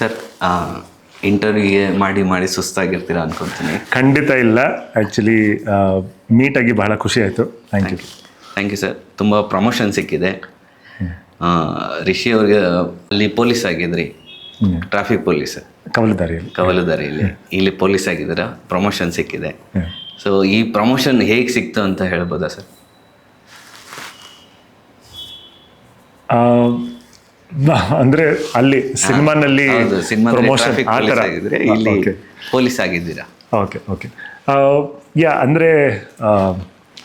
Sir, ಇಂಟರ್ವ್ಯೂಗೆ ಮಾಡಿ ಮಾಡಿ ಸುಸ್ತಾಗಿರ್ತೀರಾ ಅನ್ಕೊತೀನಿ. ಖಂಡಿತ ಇಲ್ಲ. ಆ್ಯಕ್ಚುಲಿ ಮೀಟಾಗಿ ಬಹಳ ಖುಷಿ ಆಯಿತು. Thank you. Thank you sir. ತುಂಬ ಪ್ರಮೋಷನ್ ಸಿಕ್ಕಿದೆ. ರಿಷಿ ಅವ್ರಿಗೆ ಅಲ್ಲಿ ಪೊಲೀಸ್ ಆಗಿದ್ರಿ, ಟ್ರಾಫಿಕ್ ಪೊಲೀಸ್ ಕವಲುದಾರಿಯಲ್ಲಿ. ಇಲ್ಲಿ ಪೊಲೀಸ್ ಆಗಿದ್ದೀರಾ, ಪ್ರಮೋಷನ್ ಸಿಕ್ಕಿದೆ. ಸೊ ಈ ಪ್ರಮೋಷನ್ ಹೇಗೆ ಸಿಕ್ತು ಅಂತ ಹೇಳ್ಬೋದಾ ಸರ್? ಅಂದರೆ ಅಲ್ಲಿ ಸಿನಿಮಾನಲ್ಲಿ ಪ್ರಮೋಷನ್ ಆ ಥರ ಆಗಿದ್ರೆ, ಇಲ್ಲಿ ಪೊಲೀಸ್ ಆಗಿದ್ದೀರಾ. ಓಕೆ ಯಾ ಅಂದರೆ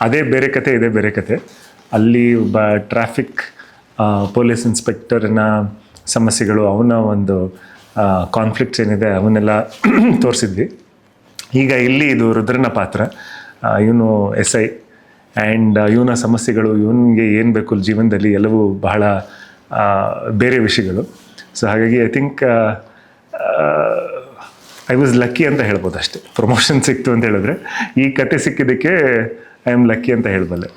ಅದೇ ಬೇರೆ ಕತೆ, ಇದೇ ಬೇರೆ ಕತೆ. ಅಲ್ಲಿ ಒಬ್ಬ ಟ್ರಾಫಿಕ್ ಪೊಲೀಸ್ ಇನ್ಸ್ಪೆಕ್ಟರ್ನ ಸಮಸ್ಯೆಗಳು, ಅವನ ಒಂದು ಕಾನ್ಫ್ಲಿಕ್ಟ್ಸ್ ಏನಿದೆ ಅವನ್ನೆಲ್ಲ ತೋರಿಸಿದ್ವಿ. ಈಗ ಇಲ್ಲಿ ಇದು ರುದ್ರನ ಪಾತ್ರ. ಇವನು SI ಆ್ಯಂಡ್ ಇವನ ಸಮಸ್ಯೆಗಳು, ಇವನಿಗೆ ಏನು ಬೇಕು ಜೀವನದಲ್ಲಿ, ಎಲ್ಲವೂ ಬಹಳ ಬೇರೆ ವಿಷಯಗಳು. ಸೊ ಹಾಗಾಗಿ I think I was lucky ಅಂತ ಹೇಳ್ಬೋದು ಅಷ್ಟೇ. ಪ್ರಮೋಷನ್ ಸಿಕ್ತು ಅಂತ ಹೇಳಿದ್ರೆ ಈ ಕತೆ ಸಿಕ್ಕಿದ್ದಕ್ಕೆ ಐ ಆಮ್ ಲಕ್ಕಿ ಅಂತ ಹೇಳ್ಬಲ್ಲೆ.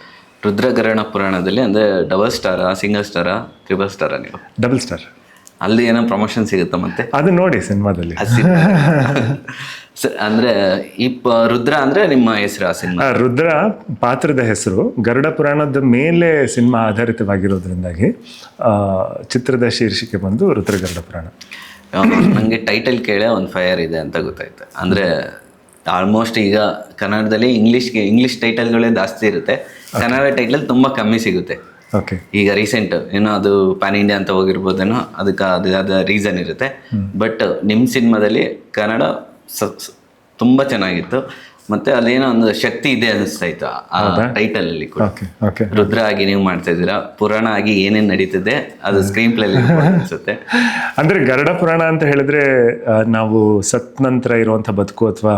ರುದ್ರಗರಣ ಪುರಾಣದಲ್ಲಿ ಅಂದರೆ ಡಬಲ್ ಸ್ಟಾರಾ, ಸಿಂಗಲ್ ಸ್ಟಾರಾ, ಟ್ರಿಬಲ್ ಸ್ಟಾರಾ? ನೀವು ಡಬಲ್ ಸ್ಟಾರ್. ಅಲ್ಲಿ ಏನೋ ಪ್ರಮೋಷನ್ ಸಿಗುತ್ತಾ ಮತ್ತೆ? ಅದು ನೋಡಿ ಸಿನಿಮಾದಲ್ಲಿ. ಸರ್, ಅಂದರೆ ಈ ರುದ್ರ ಅಂದರೆ ನಿಮ್ಮ ಹೆಸರು? ಆ ಸಿನಿಮಾ ರುದ್ರ ಪಾತ್ರದ ಹೆಸರು. ಗರುಡ ಪುರಾಣದ ಮೇಲೆ ಸಿನಿಮಾ ಆಧಾರಿತವಾಗಿರೋದ್ರಿಂದಾಗಿ ಚಿತ್ರದ ಶೀರ್ಷಿಕೆ ಬಂದು ರುದ್ರಗರುಡ ಪುರಾಣ. ನನಗೆ ಟೈಟಲ್ ಕೇಳೇ ಒಂದು ಫೈರ್ ಇದೆ ಅಂತ ಗೊತ್ತಾಯ್ತು. ಅಂದರೆ ಆಲ್ಮೋಸ್ಟ್ ಈಗ ಕನ್ನಡದಲ್ಲಿ ಇಂಗ್ಲೀಷ್ ಟೈಟಲ್ಗಳೇ ಜಾಸ್ತಿ ಇರುತ್ತೆ, ಕನ್ನಡ ಟೈಟಲ್ ತುಂಬ ಕಮ್ಮಿ ಸಿಗುತ್ತೆ. ಓಕೆ. ಈಗ ರೀಸೆಂಟ್ ಏನೋ ಅದು ಪ್ಯಾನ್ ಇಂಡಿಯಾ ಅಂತ ಹೋಗಿರ್ಬೋದೇನೋ, ಅದಕ್ಕೆ ಅದಾದ ರೀಸನ್ ಇರುತ್ತೆ. ಬಟ್ ನಿಮ್ಮ ಸಿನಿಮಾದಲ್ಲಿ ಕನ್ನಡ ತುಂಬ ಚೆನ್ನಾಗಿತ್ತು. ಮತ್ತೆ ಅದೇನೋ ಒಂದು ಶಕ್ತಿ ಇದೆ ಅನಿಸ್ತಾ ಇತ್ತು ಆ ಟೈಟಲ್ ಅಲ್ಲಿ ಕೂಡ. ರುದ್ರ ಆಗಿ ನೀವು ಮಾಡ್ತಾ ಇದ್ದೀರಾ, ಪುರಾಣ ಆಗಿ ಏನೇನು ನಡೀತಿದೆ ಅದು ಸ್ಕ್ರೀನ್ ಪ್ಲೇ ಅನಿಸುತ್ತೆ. ಅಂದ್ರೆ ಗರುಡ ಪುರಾಣ ಅಂತ ಹೇಳಿದ್ರೆ ನಾವು ಸತ್ ನಂತರ ಇರುವಂಥ ಬದುಕು, ಅಥವಾ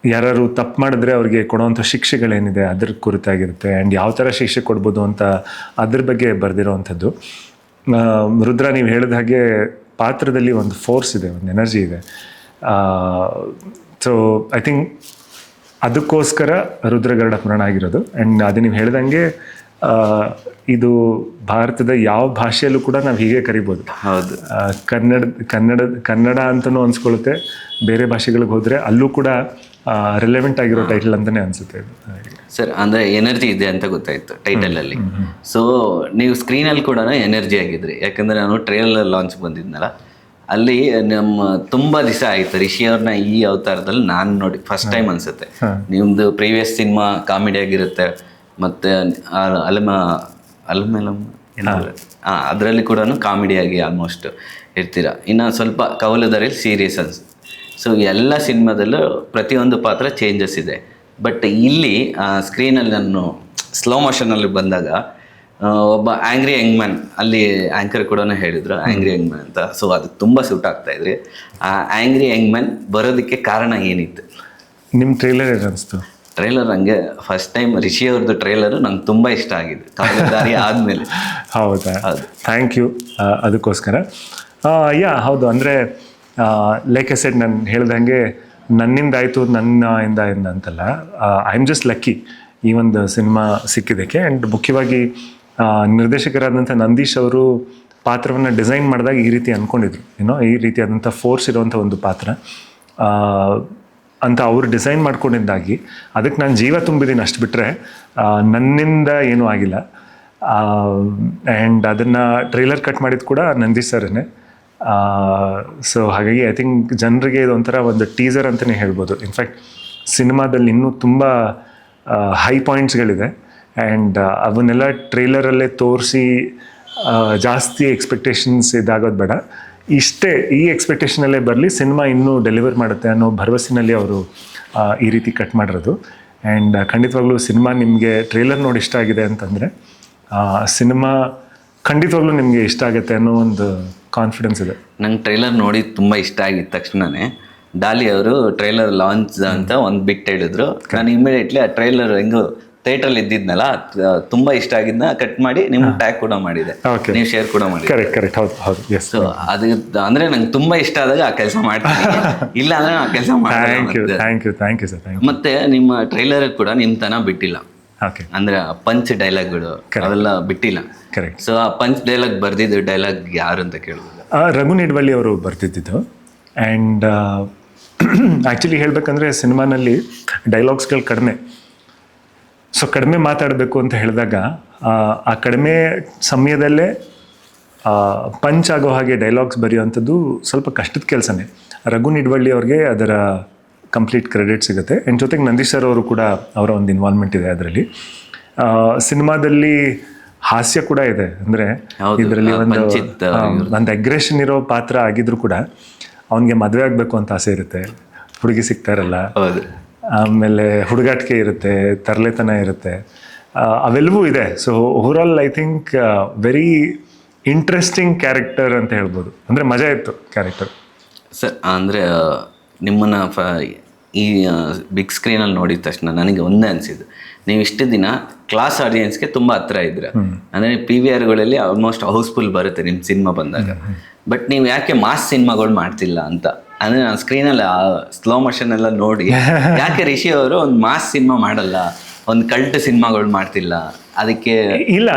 ಯಾರು ತಪ್ಪು ಮಾಡಿದ್ರೆ ಅವ್ರಿಗೆ ಕೊಡುವಂಥ ಶಿಕ್ಷೆಗಳೇನಿದೆ ಅದ್ರ ಕುರಿತಾಗಿರುತ್ತೆ. ಆ್ಯಂಡ್ ಯಾವ ಥರ ಶಿಕ್ಷೆ ಕೊಡ್ಬೋದು ಅಂತ ಅದ್ರ ಬಗ್ಗೆ ಬರೆದಿರೋವಂಥದ್ದು. ರುದ್ರ, ನೀವು ಹೇಳಿದ ಹಾಗೆ ಪಾತ್ರದಲ್ಲಿ ಒಂದು ಫೋರ್ಸ್ ಇದೆ, ಒಂದು ಎನರ್ಜಿ ಇದೆ. ಸೊ ಐ ಥಿಂಕ್ ಅದಕ್ಕೋಸ್ಕರ ರುದ್ರಗರುಡ ಪುರಾಣ ಆಗಿರೋದು. ಆ್ಯಂಡ್ ಅದು ನೀವು ಹೇಳ್ದಂಗೆ ಇದು ಯಾವ ಭಾಷೆಯಲ್ಲೂ ಕೂಡ ನಾವು ಹೀಗೆ ಕರಿಬೋದು. ಹೌದು. ಕನ್ನಡ ಅಂತಲೂ ಅನ್ಸ್ಕೊಳ್ಳುತ್ತೆ, ಬೇರೆ ಭಾಷೆಗಳಿಗೆ ಹೋದರೆ ಅಲ್ಲೂ ಕೂಡ ರಿಲೆವೆಂಟ್ ಆಗಿರೋ ಟೈಟಲ್ ಅಂತಲೇ ಅನಿಸುತ್ತೆ ಇದು. ಸರ್, ಅಂದರೆ ಎನರ್ಜಿ ಇದೆ ಅಂತ ಗೊತ್ತಾಯಿತು ಟೈಟಲಲ್ಲಿ. ಸೊ ನೀವು ಸ್ಕ್ರೀನಲ್ಲಿ ಕೂಡ ಎನರ್ಜಿ ಆಗಿದ್ರಿ. ಯಾಕಂದರೆ ನಾನು ಟ್ರೈಲರ್ ಲಾಂಚ್ ಬಂದಿದ್ನಲ್ಲ, ಅಲ್ಲಿ ನಮ್ಮ ತುಂಬ ದಿವಸ ಆಯಿತು ರಿಷಿ ಅವ್ರನ್ನ ಈ ಅವತಾರದಲ್ಲಿ ನಾನು ನೋಡಿ ಫಸ್ಟ್ ಟೈಮ್ ಅನಿಸುತ್ತೆ. ನಿಮ್ಮದು ಪ್ರೀವಿಯಸ್ ಸಿನಿಮಾ ಕಾಮಿಡಿ ಆಗಿರುತ್ತೆ, ಮತ್ತು ಅದರಲ್ಲಿ ಕೂಡ ಕಾಮಿಡಿಯಾಗಿ ಆಲ್ಮೋಸ್ಟ್ ಇರ್ತೀರ. ಇನ್ನು ಸ್ವಲ್ಪ ಕವಲುದಾರಿಯಲ್ಲಿ ಸೀರಿಯಸ್ ಅನ್ಸುತ್ತೆ. ಸೊ ಎಲ್ಲ ಸಿನಿಮಾದಲ್ಲೂ ಪ್ರತಿಯೊಂದು ಪಾತ್ರ ಚೇಂಜಸ್ ಇದೆ. ಬಟ್ ಇಲ್ಲಿ ಸ್ಕ್ರೀನಲ್ಲಿ ನಾನು ಸ್ಲೋ ಮೋಷನಲ್ಲಿ ಬಂದಾಗ ಒಬ್ಬ ಆ್ಯಂಗ್ರಿ ಯಂಗ್ ಮ್ಯಾನ್, ಅಲ್ಲಿ ಆ್ಯಂಕರ್ ಕೂಡ ಹೇಳಿದ್ರು ಆ್ಯಂಗ್ರಿ ಯಂಗ್ ಮ್ಯಾನ್ ಅಂತ. ಸೊ ಅದಕ್ಕೆ ತುಂಬ ಸೂಟ್ ಆಗ್ತಾ ಇದ್ರಿ. ಆ ಆ್ಯಂಗ್ರಿ ಯಂಗ್ ಮ್ಯಾನ್ ಬರೋದಕ್ಕೆ ಕಾರಣ ಏನಿತ್ತು? ನಿಮ್ಮ ಟ್ರೈಲರ್ ಏನು ಅನಿಸ್ತು? ಟ್ರೈಲರ್ ನನಗೆ ಫಸ್ಟ್ ಟೈಮ್ ರಿಷಿ ಅವ್ರದ್ದು ಟ್ರೈಲರು ನಂಗೆ ತುಂಬ ಇಷ್ಟ ಆಗಿದೆ ಕವಲುದಾರಿ ಆದಮೇಲೆ. ಹೌದಾ? Thank you. ಅದಕ್ಕೋಸ್ಕರ ಹೌದು. ಅಂದರೆ ಲೈಕ್ ಐ ಸೆಡ್, ನಾನು ಹೇಳ್ದಂಗೆ ನನ್ನಿಂದಾಯಿತು, ನನ್ನಿಂದ ಅಂತಲ್ಲ. ಐ ಆಮ್ ಜಸ್ಟ್ ಲಕ್ಕಿ ಈ ಒಂದು ಸಿನಿಮಾ ಸಿಕ್ಕಿದ್ದಕ್ಕೆ. ಆ್ಯಂಡ್ ಮುಖ್ಯವಾಗಿ ನಿರ್ದೇಶಕರಾದಂಥ ನಂದೀಶ್ ಅವರು ಪಾತ್ರವನ್ನು ಡಿಸೈನ್ ಮಾಡಿದಾಗ ಈ ರೀತಿ ಅಂದ್ಕೊಂಡಿದ್ರು, ಈ ರೀತಿಯಾದಂಥ ಫೋರ್ಸ್ ಇರುವಂಥ ಒಂದು ಪಾತ್ರ ಅಂತ ಅವರು ಡಿಸೈನ್ ಮಾಡ್ಕೊಂಡಿದ್ದಾಗಿ ಅದಕ್ಕೆ ನಾನು ಜೀವ ತುಂಬಿದ್ದೀನಿ. ಅಷ್ಟು ಬಿಟ್ಟರೆ ನನ್ನಿಂದ ಏನೂ ಆಗಿಲ್ಲ. ಆ್ಯಂಡ್ ಅದನ್ನು ಟ್ರೈಲರ್ ಕಟ್ ಮಾಡಿದ್ದು ಕೂಡ ನಂದೀಶ್ ಸರೇ. ಸೊ ಹಾಗಾಗಿ ಐ ಥಿಂಕ್ ಜನರಿಗೆ ಇದೊಂಥರ ಒಂದು ಟೀಸರ್ ಅಂತಲೇ ಹೇಳ್ಬೋದು. ಇನ್ಫ್ಯಾಕ್ಟ್ ಸಿನಿಮಾದಲ್ಲಿ ಇನ್ನೂ ತುಂಬ ಹೈ ಪಾಯಿಂಟ್ಸ್ಗಳಿದೆ. ಆ್ಯಂಡ್ ಅವನ್ನೆಲ್ಲ ಟ್ರೈಲರಲ್ಲೇ ತೋರಿಸಿ ಜಾಸ್ತಿ ಎಕ್ಸ್ಪೆಕ್ಟೇಷನ್ಸ್ ಇದಾಗೋದು ಬೇಡ. ಈ ಎಕ್ಸ್ಪೆಕ್ಟೇಷನಲ್ಲೇ ಬರಲಿ, ಸಿನಿಮಾ ಇನ್ನೂ ಡೆಲಿವರ್ ಮಾಡುತ್ತೆ ಅನ್ನೋ ಭರವಸೆನಲ್ಲಿ ಅವರು ಈ ರೀತಿ ಕಟ್ ಮಾಡಿರೋದು. ಆ್ಯಂಡ್ ಖಂಡಿತವಾಗ್ಲೂ ಸಿನಿಮಾ ನಿಮಗೆ ಟ್ರೈಲರ್ ನೋಡಿ ಇಷ್ಟ ಆಗಿದೆ ಅಂತಂದರೆ ಸಿನಿಮಾ ಖಂಡಿತವಾಗ್ಲೂ ನಿಮಗೆ ಇಷ್ಟ ಆಗುತ್ತೆ ಅನ್ನೋ ಒಂದು ಕಾನ್ಫಿಡೆನ್ಸ್ ಇದೆ. ನಂಗೆ ಟ್ರೈಲರ್ ನೋಡಿ ತುಂಬ ಇಷ್ಟ ಆಗಿದ್ದ ತಕ್ಷಣವೇ ಡಾಲಿ ಅವರು ಟ್ರೈಲರ್ ಲಾಂಚ್ ಅಂತ ಒಂದು ಬಿಟ್ಟು ಹೇಳಿದ್ರು. ನಾನು ಇಮಿಡಿಯೇಟ್ಲಿ ಆ ಟ್ರೈಲರ್ ಹೆಂಗು ಥಿಯೇಟ್ರಲ್ಲಿ ಇದ್ದಿದ್ನಲ್ಲ, ತುಂಬ ಇಷ್ಟ ಆಗಿದ್ನ ಕಟ್ ಮಾಡಿ ನಿಮ್ಗೆ ಟ್ಯಾಗ್ ಕೂಡ ಮಾಡಿದೆ, ನೀವು ಶೇರ್ ಕೂಡ ಮಾಡಿ. ಕರೆಕ್ಟ್. ಹೌದು. ಸೊ ಅದು ಅಂದರೆ ನಂಗೆ ತುಂಬ ಇಷ್ಟ ಆದಾಗ ಆ ಕೆಲಸ ಮಾಡ್ತೀನಿ, ಇಲ್ಲ ಅಂದರೆ ಆ ಕೆಲಸ ಮಾಡ್ತೀನಿ. Thank you sir. ಮತ್ತೆ ನಿಮ್ಮ ಟ್ರೈಲರ್ ಕೂಡ ನಿಮ್ಮ ತನ ಬಿಟ್ಟಿಲ್ಲ. ಅಂದ್ರೆ ಪಂಚ್ ಡೈಲಾಗ್ಗಳು ಅವೆಲ್ಲ ಬಿಟ್ಟಿಲ್ಲ. ಕರೆಕ್ಟ್. ಸೊ ಆ ಪಂಚ್ ಡೈಲಾಗ್ ಬರ್ದಿದ್ದು ಡೈಲಾಗ್ ಯಾರು ಅಂತ ಕೇಳ್ಬೋದು? ರಘು ನಿಡ್ವಳ್ಳಿ ಅವರು ಬರ್ತಿದ್ದಿದ್ದು. ಆ್ಯಂಡ್ ಆ್ಯಕ್ಚುಲಿ ಹೇಳಬೇಕಂದ್ರೆ ಸಿನಿಮಾನಲ್ಲಿ ಡೈಲಾಗ್ಸ್ಗಳು ಕಡಿಮೆ. ಸೊ ಕಡಿಮೆ ಮಾತಾಡಬೇಕು ಅಂತ ಹೇಳಿದಾಗ ಆ ಕಡಿಮೆ ಸಮಯದಲ್ಲೇ ಪಂಚ್ ಆಗೋ ಹಾಗೆ ಡೈಲಾಗ್ಸ್ ಬರೆಯುವಂಥದ್ದು ಸ್ವಲ್ಪ ಕಷ್ಟದ ಕೆಲಸನೇ. ರಘು ನಿಡ್ವಳ್ಳಿ ಅವ್ರಿಗೆ ಅದರ ಕಂಪ್ಲೀಟ್ ಕ್ರೆಡಿಟ್ ಸಿಗುತ್ತೆ. ಆ್ಯಂಡ್ ಜೊತೆಗೆ ನಂದೀಶ್ ಸರ್ ಅವರು ಕೂಡ ಅವರ ಒಂದು ಇನ್ವಾಲ್ವ್ಮೆಂಟ್ ಇದೆ ಅದರಲ್ಲಿ. ಸಿನಿಮಾದಲ್ಲಿ ಹಾಸ್ಯ ಕೂಡ ಇದೆ. ಅಂದರೆ ಇದರಲ್ಲಿ ಒಂದು ಅಗ್ರೆಷನ್ ಇರೋ ಪಾತ್ರ ಆಗಿದ್ರು ಕೂಡ ಅವನಿಗೆ ಮದುವೆ ಆಗಬೇಕು ಅಂತ ಆಸೆ ಇರುತ್ತೆ, ಹುಡುಗಿ ಸಿಗ್ತಾರಲ್ಲ, ಆಮೇಲೆ ಹುಡುಗಾಟಿಕೆ ಇರುತ್ತೆ, ತರಲೆತನ ಇರುತ್ತೆ, ಅವೆಲ್ಲವೂ ಇದೆ. So overall I think very interesting character ಅಂತ ಹೇಳ್ಬೋದು. ಅಂದರೆ ಮಜಾ ಇತ್ತು ಕ್ಯಾರೆಕ್ಟರ್. ಸರ್ ಅಂದರೆ ನಿಮ್ಮನ್ನು ಈ ಬಿಗ್ ಸ್ಕ್ರೀನಲ್ಲಿ ನೋಡಿದ ತಕ್ಷಣ ನನಗೆ ಒಂದೇ ಅನಿಸಿದ್ದು, ನೀವು ಇಷ್ಟು ದಿನ ಕ್ಲಾಸ್ ಆಡಿಯನ್ಸ್ಗೆ ತುಂಬ ಹತ್ರ ಇದ್ರೆ. ಅಂದರೆ PVRಗಳಲ್ಲಿ ಆಲ್ಮೋಸ್ಟ್ ಹೌಸ್ಫುಲ್ ಬರುತ್ತೆ ನಿಮ್ಮ ಸಿನಿಮಾ ಬಂದಾಗ. ಬಟ್ ನೀವು ಯಾಕೆ ಮಾಸ್ ಸಿನಿಮಾಗಳು ಮಾಡ್ತಿಲ್ಲ ಅಂತ. ಅಂದರೆ ನಾನು ಸ್ಕ್ರೀನಲ್ಲಿ ಸ್ಲೋ ಮೋಷನ್ ಎಲ್ಲ ನೋಡಿ ಯಾಕೆ ರಿಷಿ ಅವರು ಒಂದು ಮಾಸ್ ಸಿನಿಮಾ ಮಾಡಲ್ಲ, ಒಂದು ಕಲ್ಟ್ ಸಿನಿಮಾಗಳು ಮಾಡ್ತಿಲ್ಲ, ಅದಕ್ಕೆ ಇಲ್ಲ.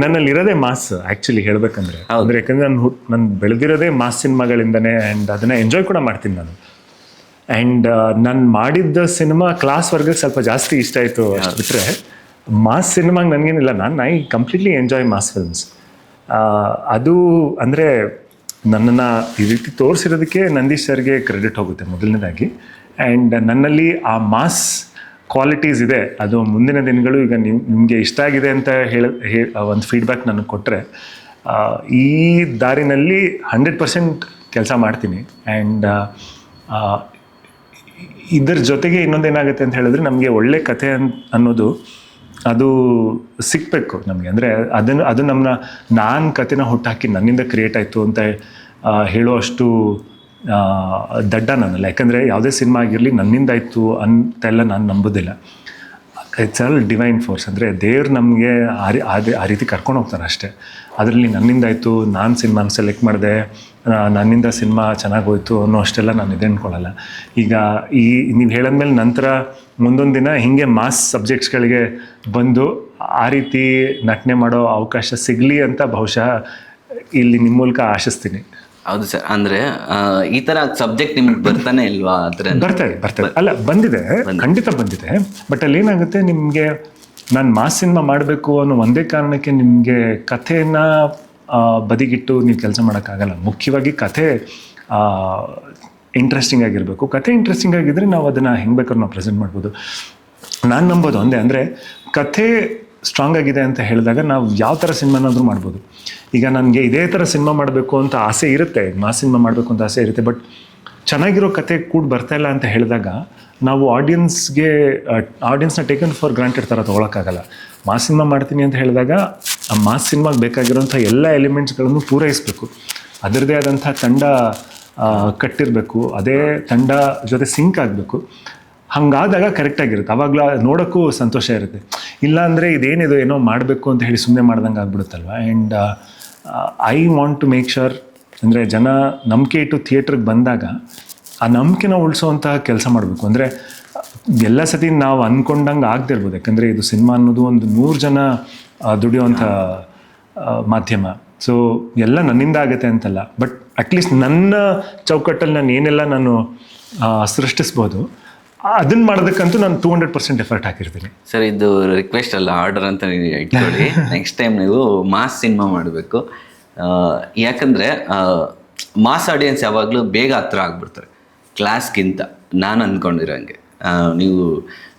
ನನ್ನಲ್ಲಿ ಇರೋದೇ ಮಾಸ್ ಆ್ಯಕ್ಚುಲಿ ಹೇಳ್ಬೇಕಂದ್ರೆ. ಅಂದರೆ ಯಾಕಂದರೆ ನಾನು ಬೆಳೆದಿರೋದೇ ಮಾಸ್ ಸಿನಿಮಾಗಳಿಂದನೇ. ಆ್ಯಂಡ್ ಅದನ್ನು ಎಂಜಾಯ್ ಕೂಡ ಮಾಡ್ತೀನಿ ನಾನು. ಆ್ಯಂಡ್ ನಾನು ಮಾಡಿದ್ದ ಸಿನಿಮಾ ಕ್ಲಾಸ್ ವರ್ಗಕ್ಕೆ ಸ್ವಲ್ಪ ಜಾಸ್ತಿ ಇಷ್ಟ ಆಯಿತು ಅಷ್ಟು ಬಿಟ್ಟರೆ ಮಾಸ್ ಸಿನಿಮಾಗೆ ನನಗೇನಿಲ್ಲ. I completely enjoy mass films. ಅದು ಅಂದರೆ ನನ್ನನ್ನು ಈ ರೀತಿ ತೋರಿಸಿರೋದಕ್ಕೆ ನಂದೀಶ್ ಸರ್ಗೆ ಕ್ರೆಡಿಟ್ ಹೋಗುತ್ತೆ ಮೊದಲನೇದಾಗಿ. ಆ್ಯಂಡ್ ನನ್ನಲ್ಲಿ ಆ ಮಾಸ್ ಕ್ವಾಲಿಟೀಸ್ ಇದೆ. ಅದು ಮುಂದಿನ ದಿನಗಳು ಈಗ ನಿಮಗೆ ಇಷ್ಟ ಆಗಿದೆ ಅಂತ ಒಂದು ಫೀಡ್ಬ್ಯಾಕ್ ನನಗೆ ಕೊಟ್ಟರೆ ಈ ದಾರಿನಲ್ಲಿ 100% ಕೆಲಸ ಮಾಡ್ತೀನಿ. ಆ್ಯಂಡ್ ಇದರ ಜೊತೆಗೆ ಇನ್ನೊಂದೇನಾಗುತ್ತೆ ಅಂತ ಹೇಳಿದ್ರೆ ನಮಗೆ ಒಳ್ಳೆ ಕಥೆ ಅನ್ನೋದು ಅದು ಸಿಗಬೇಕು ನಮಗೆ. ಅಂದರೆ ಅದು ನಾನು ಕಥೆನ ಹುಟ್ಟಾಕಿ ನನ್ನಿಂದ ಕ್ರಿಯೇಟ್ ಆಯಿತು ಅಂತ ಹೇಳುವಷ್ಟು ದಡ್ಡ ನಾನಲ್ಲ. ಯಾಕಂದರೆ ಯಾವುದೇ ಸಿನಿಮಾ ಆಗಿರಲಿ ನನ್ನಿಂದ ಆಯಿತು ಅಂತೆಲ್ಲ ನಾನು ನಂಬೋದಿಲ್ಲ. It's all divine force. ಅಂದರೆ ದೇವ್ರು ನಮಗೆ ಆ ರೀತಿ ಕರ್ಕೊಂಡು ಹೋಗ್ತಾರೆ ಅಷ್ಟೇ. ಅದರಲ್ಲಿ ನನ್ನಿಂದಾಯಿತು, ನಾನು ಸಿನಿಮಾನ ಸೆಲೆಕ್ಟ್ ಮಾಡಿದೆ, ನನ್ನಿಂದ ಸಿನಿಮಾ ಚೆನ್ನಾಗಿ ಹೋಯಿತು ಅನ್ನೋ ಅಷ್ಟೆಲ್ಲ ನಾನು ಇದೆ ಅಂದ್ಕೊಳ್ಳಲ್ಲ. ಈಗ ನೀವು ಹೇಳಿದ್ಮೇಲೆ ನಂತರ ಮುಂದೊಂದು ದಿನ ಹೀಗೆ ಮಾಸ್ ಸಬ್ಜೆಕ್ಟ್ಸ್ಗಳಿಗೆ ಬಂದು ಆ ರೀತಿ ನಟನೆ ಮಾಡೋ ಅವಕಾಶ ಸಿಗಲಿ ಅಂತ ಬಹುಶಃ ಇಲ್ಲಿ ನಿಮ್ಮ ಮೂಲಕ ಆಶಿಸ್ತೀನಿ. ಹೌದು ಸರ್. ಅಂದರೆ ಈ ಥರ ಸಬ್ಜೆಕ್ಟ್ ನಿಮ್ಗೆ ಬರ್ತಾನೆ ಇಲ್ವಾ? ಆ ಥರ ಬರ್ತದೆ ಅಲ್ಲ, ಬಂದಿದೆ, ಖಂಡಿತ ಬಂದಿದೆ. ಬಟ್ ಅಲ್ಲಿ ಏನಾಗುತ್ತೆ, ನಿಮಗೆ ನಾನು ಮಾಸ್ ಸಿನಿಮಾ ಮಾಡಬೇಕು ಅನ್ನೋ ಒಂದೇ ಕಾರಣಕ್ಕೆ ನಿಮಗೆ ಕಥೆನ ಬದಿಗಿಟ್ಟು ನೀವು ಕೆಲಸ ಮಾಡೋಕ್ಕಾಗಲ್ಲ. ಮುಖ್ಯವಾಗಿ ಕಥೆ ಇಂಟ್ರೆಸ್ಟಿಂಗ್ ಆಗಿರಬೇಕು. ಕಥೆ ಇಂಟ್ರೆಸ್ಟಿಂಗ್ ಆಗಿದ್ದರೆ ನಾವು ಅದನ್ನು ಹೆಂಗೆ ಬೇಕಾದ್ರೂ ನಾವು ಪ್ರೆಸೆಂಟ್ ಮಾಡ್ಬೋದು. ನಾನು ನಂಬೋದು ಒಂದೇ, ಅಂದರೆ ಕಥೆ ಸ್ಟ್ರಾಂಗ್ ಆಗಿದೆ ಅಂತ ಹೇಳಿದಾಗ ನಾವು ಯಾವ ಥರ ಸಿನಿಮಾನಾದರೂ ಮಾಡ್ಬೋದು. ಈಗ ನನಗೆ ಇದೇ ಥರ ಸಿನಿಮಾ ಮಾಡಬೇಕು ಅಂತ ಆಸೆ ಇರುತ್ತೆ, ಮಾಸ್ ಸಿನಿಮಾ ಮಾಡಬೇಕು ಅಂತ ಆಸೆ ಇರುತ್ತೆ. ಬಟ್ ಚೆನ್ನಾಗಿರೋ ಕಥೆ ಕೂಡ ಬರ್ತಾಯಿಲ್ಲ ಅಂತ ಹೇಳಿದಾಗ ನಾವು ಆಡಿಯನ್ಸ್ನ ಟೇಕನ್ ಫಾರ್ ಗ್ರಾಂಟೆಡ್ ಥರ ತೊಗೊಳಕ್ಕಾಗಲ್ಲ. ಮಾಸ್ ಸಿನಿಮಾ ಮಾಡ್ತೀನಿ ಅಂತ ಹೇಳಿದಾಗ ಆ ಮಾಸ್ ಸಿನಿಮಾಗೆ ಬೇಕಾಗಿರೋಂಥ ಎಲ್ಲ ಎಲಿಮೆಂಟ್ಸ್ಗಳನ್ನು ಪೂರೈಸಬೇಕು. ಅದರದ್ದೇ ಆದಂಥ ತಂಡ ಕಟ್ಟಿರಬೇಕು, ಅದೇ ತಂಡ ಜೊತೆ ಸಿಂಕ್ ಆಗಬೇಕು. ಹಾಗಾದಾಗ ಕರೆಕ್ಟಾಗಿರುತ್ತೆ, ಆವಾಗಲೂ ನೋಡೋಕ್ಕೂ ಸಂತೋಷ ಇರುತ್ತೆ. ಇಲ್ಲಾಂದರೆ ಇದೇನಿದು ಏನೋ ಮಾಡಬೇಕು ಅಂತ ಹೇಳಿ ಸುಮ್ಮನೆ ಮಾಡ್ದಂಗೆ ಆಗ್ಬಿಡುತ್ತಲ್ವ. And I want to make sure, ಅಂದರೆ ಜನ ನಂಬಿಕೆ ಇಟ್ಟು ಥಿಯೇಟ್ರಿಗೆ ಬಂದಾಗ ಆ ನಂಬಿಕೆನ ಉಳಿಸೋವಂಥ ಕೆಲಸ ಮಾಡಬೇಕು. ಅಂದರೆ ಎಲ್ಲ ಸತಿ ನಾವು ಅಂದ್ಕೊಂಡಂಗೆ ಆಗದಿರ್ಬೋದು. ಯಾಕಂದರೆ ಇದು ಸಿನಿಮಾ ಅನ್ನೋದು ಒಂದು 100 ಜನ ದುಡಿಯೋವಂಥ ಮಾಧ್ಯಮ. ಸೊ ಎಲ್ಲ ನನ್ನಿಂದ ಆಗುತ್ತೆ ಅಂತಲ್ಲ, ಬಟ್ ಅಟ್ಲೀಸ್ಟ್ ನನ್ನ ಚೌಕಟ್ಟಲ್ಲಿ ನಾನು ಏನೆಲ್ಲ ನಾನು ಸೃಷ್ಟಿಸ್ಬೋದು ಅದನ್ನು ಮಾಡೋದಕ್ಕಂತೂ ನಾನು 200% ಎಫರ್ಟ್ ಹಾಕಿರ್ತೀನಿ. ಸರ್, ಇದು ರಿಕ್ವೆಸ್ಟ್ ಅಲ್ಲ, ಆರ್ಡರ್ ಅಂತ ನೀವು ಇಟ್ಕೊಳ್ಳಿ. ನೆಕ್ಸ್ಟ್ ಟೈಮ್ ನೀವು ಮಾಸ್ ಸಿನಿಮಾ ಮಾಡಬೇಕು. ಯಾಕಂದರೆ ಮಾಸ್ ಆಡಿಯನ್ಸ್ ಯಾವಾಗಲೂ ಬೇಗ ಹತ್ರ ಆಗ್ಬಿಡ್ತಾರೆ ಕ್ಲಾಸ್ಗಿಂತ, ನಾನು ಅಂದ್ಕೊಂಡಿರೋಂಗೆ. ನೀವು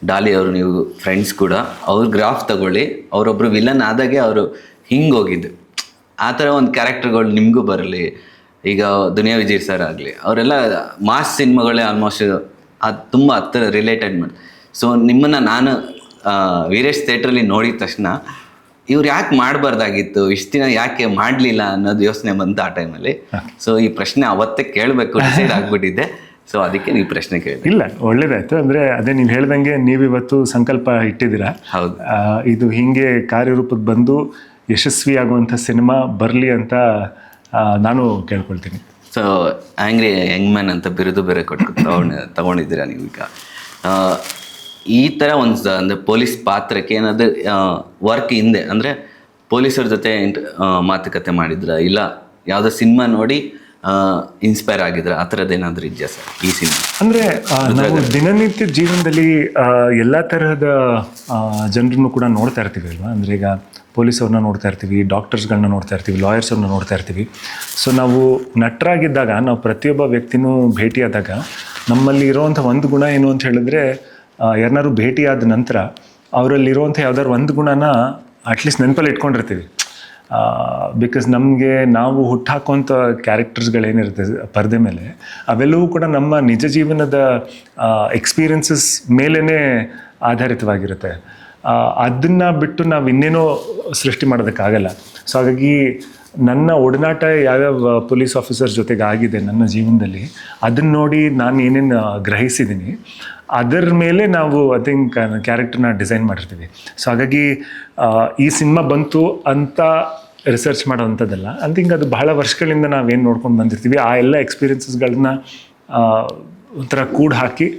ಡಾಲಿ ಅವರು, ನೀವು ಫ್ರೆಂಡ್ಸ್ ಕೂಡ ಅವ್ರ ಗ್ರಾಫ್ ತಗೊಳ್ಳಿ. ಅವರೊಬ್ಬರು ವಿಲನ್ ಆದಾಗೆ ಅವರು ಹಿಂಗೆ ಹೋಗಿದ್ದು, ಆ ಥರ ಒಂದು ಕ್ಯಾರೆಕ್ಟರ್ಗಳು ನಿಮಗೂ ಬರಲಿ. ಈಗ ದುನಿಯಾ ವಿಜಯ್ ಸರ್ ಆಗಲಿ, ಅವರೆಲ್ಲ ಮಾಸ್ ಸಿನಿಮಾಗಳೇ ಆಲ್ಮೋಸ್ಟ್ ಅದು ತುಂಬ ಹತ್ತಿರ ರಿಲೇಟೆಡ್ ಮಾಡಿ. ಸೊ ನಿಮ್ಮನ್ನು ನಾನು ವೀರೇಶ್ ಥಿಯೇಟ್ರಲ್ಲಿ ನೋಡಿದ ತಕ್ಷಣ ಇವ್ರು ಯಾಕೆ ಮಾಡಬಾರ್ದಾಗಿತ್ತು, ಇಷ್ಟು ದಿನ ಯಾಕೆ ಮಾಡಲಿಲ್ಲ ಅನ್ನೋದು ಯೋಚನೆ ಬಂತು ಆ ಟೈಮಲ್ಲಿ. ಸೊ ಈ ಪ್ರಶ್ನೆ ಅವತ್ತೇ ಕೇಳಬೇಕು ಡಿಸೈಡ್ ಆಗಿಬಿಟ್ಟಿದ್ದೆ. ಸೊ ಅದಕ್ಕೆ ನೀವು ಪ್ರಶ್ನೆ ಕೇಳಿ. ಇಲ್ಲ, ಒಳ್ಳೇದಾಯ್ತು. ಅಂದರೆ ಅದೇ ನೀವು ಹೇಳ್ದಂಗೆ ನೀವಿವತ್ತು ಸಂಕಲ್ಪ ಇಟ್ಟಿದ್ದೀರಾ. ಹೌದು, ಇದು ಹೀಗೆ ಕಾರ್ಯರೂಪಕ್ಕೆ ಬಂದು ಯಶಸ್ವಿಯಾಗುವಂಥ ಸಿನಿಮಾ ಬರಲಿ ಅಂತ ನಾನು ಕೇಳ್ಕೊಳ್ತೀನಿ. ಸೊ ಆ್ಯಂಗ್ರಿ ಯಂಗ್ ಮ್ಯಾನ್ ಅಂತ ಬಿರುದು ಬೇರೆ ತಗೊಂಡಿದ್ದೀರಾ ನೀವು. ಈಗ ಈ ಥರ ಒಂದು ಅಂದರೆ ಪೊಲೀಸ್ ಪಾತ್ರಕ್ಕೆ ಏನಾದರೂ ವರ್ಕ್ ಹಿಂದೆ ಅಂದರೆ ಪೊಲೀಸರ ಜೊತೆ ಮಾತುಕತೆ ಮಾಡಿದ್ರ, ಇಲ್ಲ ಯಾವುದೋ ಸಿನಿಮಾ ನೋಡಿ ಇನ್ಸ್ಪೈರ್ ಆಗಿದ್ರೆ ಆ ಥರದ್ದು ಏನಾದರೂ ಇದೆಯಾ ಸರ್ ಈ ಸಿನಿಮಾ? ಅಂದರೆ ನಾವು ದಿನನಿತ್ಯ ಜೀವನದಲ್ಲಿ ಎಲ್ಲ ತರಹದ ಜನರನ್ನು ಕೂಡ ನೋಡ್ತಾ ಇರ್ತೀವಿ ಅಲ್ವಾ. ಅಂದರೆ ಈಗ ಪೊಲೀಸವ್ರನ್ನ ನೋಡ್ತಾ ಇರ್ತೀವಿ, ಡಾಕ್ಟರ್ಸ್ಗಳನ್ನ ನೋಡ್ತಾ ಇರ್ತೀವಿ, ಲಾಯರ್ಸವ್ರನ್ನ ನೋಡ್ತಾ ಇರ್ತೀವಿ. ಸೊ ನಾವು ನಟರಾಗಿದ್ದಾಗ ನಾವು ಪ್ರತಿಯೊಬ್ಬ ವ್ಯಕ್ತಿನೂ ಭೇಟಿಯಾದಾಗ ನಮ್ಮಲ್ಲಿ ಇರೋವಂಥ ಒಂದು ಗುಣ ಏನು ಅಂತ ಹೇಳಿದ್ರೆ, ಯಾರನ್ನಾರು ಭೇಟಿಯಾದ ನಂತರ ಅವರಲ್ಲಿರುವಂಥ ಯಾವ್ದಾದ್ರು ಒಂದು ಗುಣನ ಅಟ್ಲೀಸ್ಟ್ ನೆನಪಲ್ಲಿ ಇಟ್ಕೊಂಡಿರ್ತೀವಿ. ಬಿಕಾಸ್ ನಮಗೆ ನಾವು ಹುಟ್ಟಾಕೋಂಥ ಕ್ಯಾರೆಕ್ಟರ್ಸ್ಗಳೇನಿರುತ್ತೆ ಪರದೆ ಮೇಲೆ, ಅವೆಲ್ಲವೂ ಕೂಡ ನಮ್ಮ ನಿಜ ಜೀವನದ ಎಕ್ಸ್ಪೀರಿಯನ್ಸಸ್ ಮೇಲೇ ಆಧಾರಿತವಾಗಿರುತ್ತೆ. ಅದನ್ನು ಬಿಟ್ಟು ನಾವು ಇನ್ನೇನೋ ಸೃಷ್ಟಿ ಮಾಡೋದಕ್ಕಾಗಲ್ಲ. ಸೊ ಹಾಗಾಗಿ ನನ್ನ ಒಡನಾಟ ಯಾವ್ಯಾವ ಪೊಲೀಸ್ ಆಫೀಸರ್ಸ್ ಜೊತೆಗೆ ಆಗಿದೆ ನನ್ನ ಜೀವನದಲ್ಲಿ, ಅದನ್ನು ನೋಡಿ ನಾನು ಏನೇನು ಗ್ರಹಿಸಿದ್ದೀನಿ ಅದರ ಮೇಲೆ ನಾವು ಐ ಥಿಂಕ್ ಕ್ಯಾರೆಕ್ಟರ್ನ ಡಿಸೈನ್ ಮಾಡಿರ್ತೀವಿ. ಸೊ ಹಾಗಾಗಿ ಈ ಸಿನಿಮಾ ಬಂತು ಅಂತ ರಿಸರ್ಚ್ ಮಾಡೋವಂಥದ್ದಲ್ಲ. ಐ ಥಿಂಕ್ ಅದು ಬಹಳ ವರ್ಷಗಳಿಂದ ನಾವೇನು ನೋಡ್ಕೊಂಡು ಬಂದಿರ್ತೀವಿ, ಆ ಎಲ್ಲ ಎಕ್ಸ್ಪೀರಿಯನ್ಸಸ್ಗಳನ್ನ ಒಂಥರ ಕೂಡ್ ಹಾಕಿ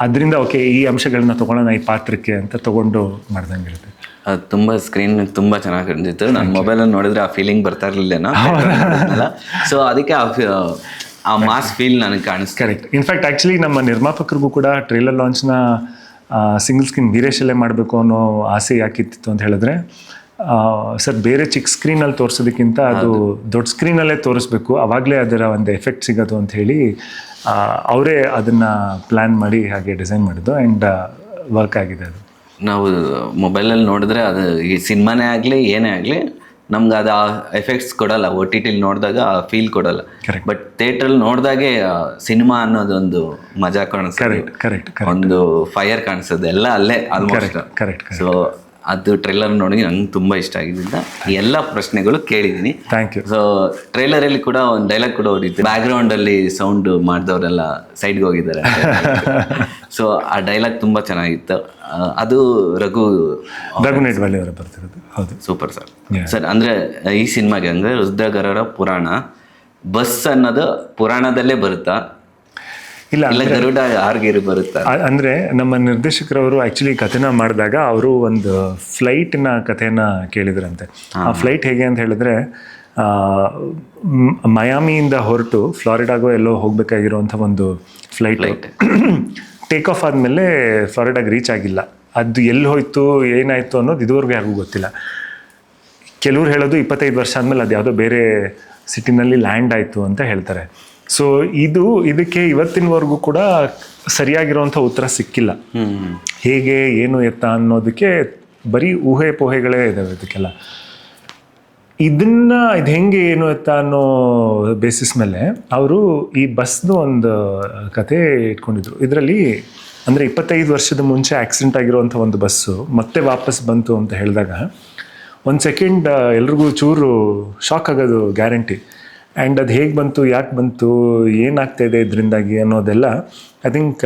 ಅದರಿಂದ ಓಕೆ ಈ ಅಂಶಗಳನ್ನ ತೊಗೊಳ್ಳೋಣ ಈ ಪಾತ್ರಕ್ಕೆ ಅಂತ ತೊಗೊಂಡು ಮಾಡ್ದಂಗಿರುತ್ತೆ. ಅದು ತುಂಬ ಸ್ಕ್ರೀನ್ ತುಂಬ ಚೆನ್ನಾಗಿ ಕಾಣಿಸಿತ್ತು. ನನ್ನ ಮೊಬೈಲಲ್ಲಿ ನೋಡಿದ್ರೆ ಆ ಫೀಲಿಂಗ್ ಬರ್ತಾ ಇರಲಿಲ್ಲ. ಸೊ ಅದಕ್ಕೆ ಆ ಮಾಸ್ ಫೀಲ್ ನನಗೆ ಕಾಣಿಸ್ತು. ಕರೆಕ್ಟ್. ಇನ್ಫ್ಯಾಕ್ಟ್ ಆ್ಯಕ್ಚುಲಿ ನಮ್ಮ ನಿರ್ಮಾಪಕರಿಗೂ ಕೂಡ ಟ್ರೇಲರ್ ಲಾಂಚ್ನ ಸಿಂಗಲ್ ಸ್ಕ್ರೀನ್ ವೀರೇಶಲ್ಲೇ ಮಾಡಬೇಕು ಅನ್ನೋ ಆಸೆ ಯಾಕಿತ್ತು ಅಂತ ಹೇಳಿದ್ರೆ, ಸರ್ ಬೇರೆ ಚಿಕ್ಕ ಸ್ಕ್ರೀನಲ್ಲಿ ತೋರಿಸೋದಕ್ಕಿಂತ ಅದು ದೊಡ್ಡ ಸ್ಕ್ರೀನಲ್ಲೇ ತೋರಿಸ್ಬೇಕು, ಆವಾಗಲೇ ಅದರ ಒಂದು ಎಫೆಕ್ಟ್ ಸಿಗೋದು ಅಂತ ಹೇಳಿ ಅವರೇ ಅದನ್ನು ಪ್ಲ್ಯಾನ್ ಮಾಡಿ ಹಾಗೆ ಡಿಸೈನ್ ಮಾಡಿದ್ದು. ಆ್ಯಂಡ್ ವರ್ಕ್ ಆಗಿದೆ ಅದು. ನಾವು ಮೊಬೈಲಲ್ಲಿ ನೋಡಿದ್ರೆ ಅದು ಈ ಸಿನಿಮಾನೇ ಆಗಲಿ ಏನೇ ಆಗಲಿ ನಮ್ಗೆ ಅದು ಆ ಎಫೆಕ್ಟ್ಸ್ ಕೊಡಲ್ಲ. ಒ ಟಿ ಟಿಲಿ ನೋಡಿದಾಗ ಆ ಫೀಲ್ ಕೊಡಲ್ಲ. ಬಟ್ ಥಿಯೇಟ್ರಲ್ಲಿ ನೋಡಿದಾಗೆ ಸಿನಿಮಾ ಅನ್ನೋದೊಂದು ಮಜಾ ಕಾಣಿಸ್ತದೆ. ಕರೆಕ್ಟ್. ಒಂದು ಫೈರ್ ಕಾಣಿಸ್ತದೆ, ಎಲ್ಲ ಅಲ್ಲೇ ಆಲ್ಮೋಸ್ಟ್. ಕರೆಕ್ಟ್. ಸೊ ಅದು ಟ್ರೈಲರ್ ನೋಡಿ ನಂಗೆ ತುಂಬ ಇಷ್ಟ ಆಗಿದ್ದರಿಂದ ಎಲ್ಲ ಪ್ರಶ್ನೆಗಳು ಕೇಳಿದ್ದೀನಿ. Thank you. ಸೊ ಟ್ರೈಲರಲ್ಲಿ ಕೂಡ ಒಂದು ಡೈಲಾಗ್ ಕೂಡ ಹೊಡಿತು, ಬ್ಯಾಕ್ಗ್ರೌಂಡಲ್ಲಿ ಸೌಂಡ್ ಮಾಡಿದವರೆಲ್ಲ ಸೈಡ್ಗೆ ಹೋಗಿದ್ದಾರೆ. ಸೊ ಆ ಡೈಲಾಗ್ ತುಂಬ ಚೆನ್ನಾಗಿತ್ತು. ಅದು ರಘು ನೆಟ್ವಳ್ಳಿ ಅವರು ಬರ್ತಿರೋದು. ಹೌದು. Super sir. ಸರ್ ಅಂದರೆ ಈ ಸಿನಿಮಾಗೆ ಅಂದರೆ ರುದ್ರಗರರ ಪುರಾಣ ಬಸ್ ಅನ್ನೋದು ಪುರಾಣದಲ್ಲೇ ಬರುತ್ತಾ, ಇಲ್ಲ ಗರುಡ ಆರ್ಗೇರಿ ಬರುತ್ತಾ? ಅಂದರೆ ನಮ್ಮ ನಿರ್ದೇಶಕರವರು ಆ್ಯಕ್ಚುಲಿ ಕಥೆನ ಮಾಡಿದಾಗ ಅವರು ಒಂದು ಫ್ಲೈಟ್ನ ಕಥೆನ ಕೇಳಿದ್ರಂತೆ. ಆ ಫ್ಲೈಟ್ ಹೇಗೆ ಅಂತ ಹೇಳಿದ್ರೆ, ಮಯಾಮಿಯಿಂದ ಹೊರಟು ಫ್ಲಾರಿಡಾಗೋ ಎಲ್ಲೋ ಹೋಗಬೇಕಾಗಿರುವಂಥ ಒಂದು ಫ್ಲೈಟ್ ಟೇಕ್ ಆಫ್ ಆದಮೇಲೆ ಫ್ಲಾರಿಡಾಗೆ ರೀಚ್ ಆಗಿಲ್ಲ. ಅದು ಎಲ್ಲಿ ಹೋಯ್ತು ಏನಾಯಿತು ಅನ್ನೋದು ಇದುವರೆಗೂ ಯಾರಿಗೂ ಗೊತ್ತಿಲ್ಲ. ಕೆಲವ್ರು ಹೇಳೋದು 25 ವರ್ಷ ಆದಮೇಲೆ ಅದು ಯಾವುದೋ ಬೇರೆ ಸಿಟಿನಲ್ಲಿ ಲ್ಯಾಂಡ್ ಆಯಿತು ಅಂತ ಹೇಳ್ತಾರೆ. ಸೊ ಇದಕ್ಕೆ ಇವತ್ತಿನವರೆಗೂ ಕೂಡ ಸರಿಯಾಗಿರುವಂಥ ಉತ್ತರ ಸಿಕ್ಕಿಲ್ಲ. ಹೇಗೆ ಏನು ಎತ್ತ ಅನ್ನೋದಕ್ಕೆ ಬರೀ ಊಹೆ ಪೋಹೆಗಳೇ ಇದ್ದಾವೆ ಇದಕ್ಕೆಲ್ಲ. ಇದು ಹೆಂಗೆ ಏನು ಎತ್ತ ಅನ್ನೋ ಬೇಸಿಸ್ ಮೇಲೆ ಅವರು ಈ ಬಸ್ದು ಒಂದು ಕತೆ ಇಟ್ಕೊಂಡಿದ್ರು. ಇದರಲ್ಲಿ ಅಂದರೆ 25 ವರ್ಷದ ಮುಂಚೆ ಆಕ್ಸಿಡೆಂಟ್ ಆಗಿರುವಂಥ ಒಂದು ಬಸ್ಸು ಮತ್ತೆ ವಾಪಸ್ ಬಂತು ಅಂತ ಹೇಳಿದಾಗ ಒಂದು ಸೆಕೆಂಡ್ ಎಲ್ರಿಗೂ ಚೂರು ಶಾಕ್ ಆಗೋದು ಗ್ಯಾರಂಟಿ. ಆ್ಯಂಡ್ ಅದು ಹೇಗೆ ಬಂತು, ಯಾಕೆ ಬಂತು, ಏನಾಗ್ತಾಯಿದೆ ಇದರಿಂದಾಗಿ ಅನ್ನೋದೆಲ್ಲ ಐ ಥಿಂಕ್